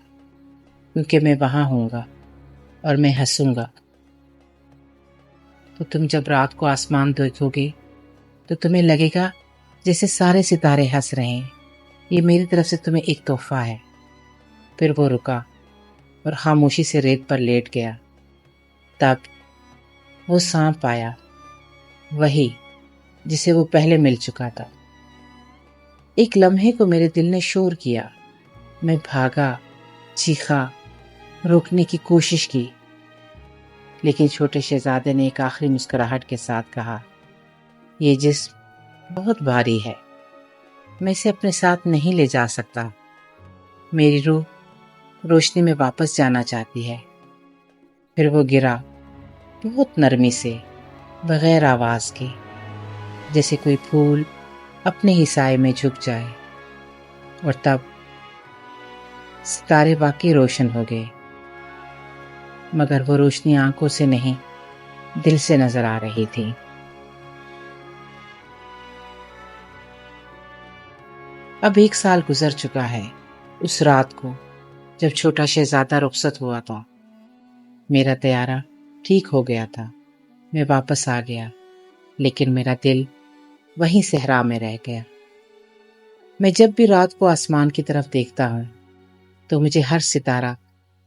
کیونکہ میں وہاں ہوں گا اور میں ہنسوں گا۔ تو تم جب رات کو آسمان دیکھو گے تو تمہیں لگے گا جیسے سارے ستارے ہنس رہے ہیں۔ یہ میری طرف سے تمہیں ایک تحفہ ہے۔ پھر وہ رکا اور خاموشی سے ریت پر لیٹ گیا۔ تب وہ سانپ آیا، وہی جسے وہ پہلے مل چکا تھا۔ ایک لمحے کو میرے دل نے شور کیا۔ میں بھاگا، چیخا، روکنے کی کوشش کی، لیکن چھوٹے شہزادے نے ایک آخری مسکراہٹ کے ساتھ کہا، یہ جسم بہت بھاری ہے، میں اسے اپنے ساتھ نہیں لے جا سکتا۔ میری روح روشنی میں واپس جانا چاہتی ہے۔ پھر وہ گرا، بہت نرمی سے، بغیر آواز کے، جیسے کوئی پھول اپنے ہی سائے میں جھک جائے۔ اور تب ستارے واقعی روشن ہو گئے، مگر وہ روشنی آنکھوں سے نہیں، دل سے نظر آ رہی تھی۔ اب 1 سال گزر چکا ہے اس رات کو جب چھوٹا شہزادہ رخصت ہوا تھا۔ میرا طیارہ ٹھیک ہو گیا تھا، میں واپس آ گیا، لیکن میرا دل وہیں صحرا میں رہ گیا۔ میں جب بھی رات کو آسمان کی طرف دیکھتا ہوں تو مجھے ہر ستارہ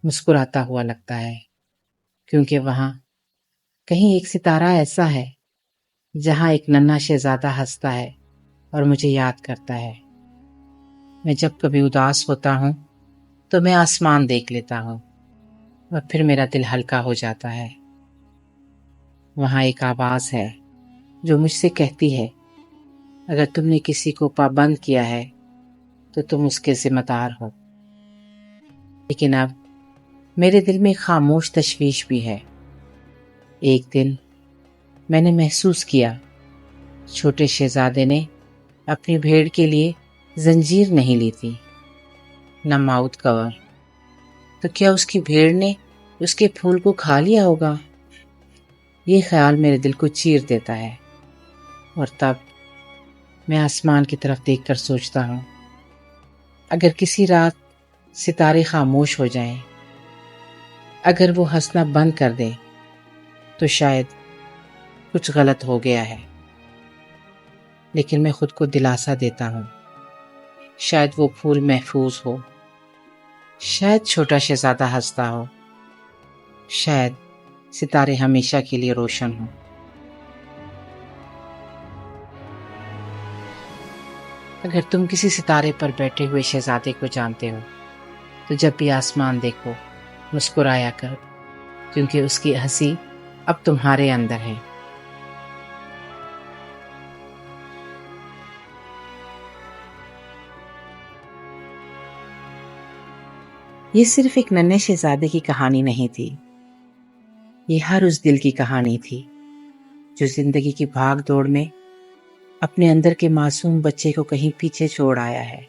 مسکراتا ہوا لگتا ہے، کیونکہ وہاں کہیں ایک ستارہ ایسا ہے جہاں ایک ننھا شہزادہ ہنستا ہے اور مجھے یاد کرتا ہے۔ میں جب کبھی اداس ہوتا ہوں تو میں آسمان دیکھ لیتا ہوں اور پھر میرا دل ہلکا ہو جاتا ہے۔ وہاں ایک آواز ہے جو مجھ سے کہتی ہے، اگر تم نے کسی کو پابند کیا ہے تو تم اس کے ذمہ دار ہو۔ لیکن اب میرے دل میں ایک خاموش تشویش بھی ہے۔ ایک دن میں نے محسوس کیا چھوٹے شہزادے نے اپنی بھیڑ کے لیے زنجیر نہیں لی تھی، نہ ماؤتھ کور۔ تو کیا اس کی بھیڑ نے اس کے پھول کو کھا لیا ہوگا؟ یہ خیال میرے دل کو چیر دیتا ہے، اور تب میں آسمان کی طرف دیکھ کر سوچتا ہوں، اگر کسی رات ستارے خاموش ہو جائیں، اگر وہ ہنسنا بند کر دیں، تو شاید کچھ غلط ہو گیا ہے۔ لیکن میں خود کو دلاسا دیتا ہوں، شاید وہ پھول محفوظ ہو، شاید چھوٹا شہزادہ ہنستا ہو، شاید ستارے ہمیشہ کے لیے روشن ہوں۔ اگر تم کسی ستارے پر بیٹھے ہوئے شہزادے کو جانتے ہو تو جب بھی آسمان دیکھو مسکرایا کر، کیونکہ اس کی ہنسی اب تمہارے اندر ہے۔ یہ صرف ایک ننھے شہزادے کی کہانی نہیں تھی، یہ ہر اس دل کی کہانی تھی جو زندگی کی بھاگ دوڑ میں اپنے اندر کے معصوم بچے کو کہیں پیچھے چھوڑ آیا ہے۔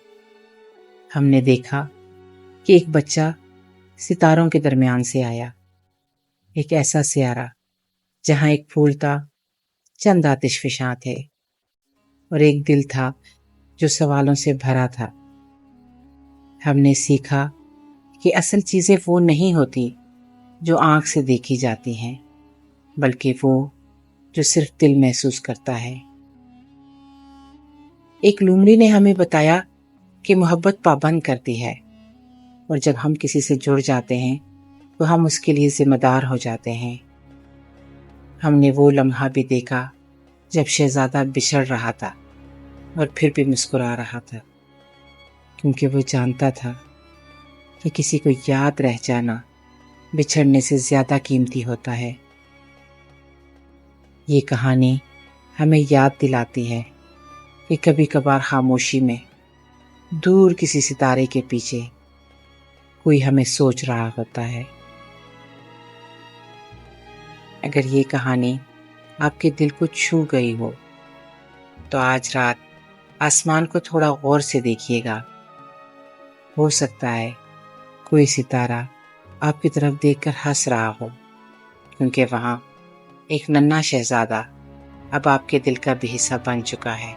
ہم نے دیکھا کہ ایک بچہ ستاروں کے درمیان سے آیا، ایک ایسا سیارہ جہاں ایک پھول تھا، چند آتش فشاں تھے، اور ایک دل تھا جو سوالوں سے بھرا تھا۔ ہم نے سیکھا کہ اصل چیزیں وہ نہیں ہوتی جو آنکھ سے دیکھی جاتی ہیں، بلکہ وہ جو صرف دل محسوس کرتا ہے۔ ایک لومڑی نے ہمیں بتایا کہ محبت پابند کرتی ہے، اور جب ہم کسی سے جڑ جاتے ہیں تو ہم اس کے لیے ذمہ دار ہو جاتے ہیں۔ ہم نے وہ لمحہ بھی دیکھا جب شہزادہ بچھڑ رہا تھا اور پھر بھی مسکرا رہا تھا، کیونکہ وہ جانتا تھا کہ کسی کو یاد رہ جانا بچھڑنے سے زیادہ قیمتی ہوتا ہے۔ یہ کہانی ہمیں یاد دلاتی ہے کہ کبھی کبھار خاموشی میں دور کسی ستارے کے پیچھے کوئی ہمیں سوچ رہا ہوتا ہے۔ اگر یہ کہانی آپ کے دل کو چھو گئی ہو تو آج رات آسمان کو تھوڑا غور سے دیکھیے گا۔ ہو سکتا ہے کوئی ستارہ آپ کی طرف دیکھ کر ہنس رہا ہو، کیونکہ وہاں ایک ننھا شہزادہ اب آپ کے دل کا بھی حصہ بن چکا ہے۔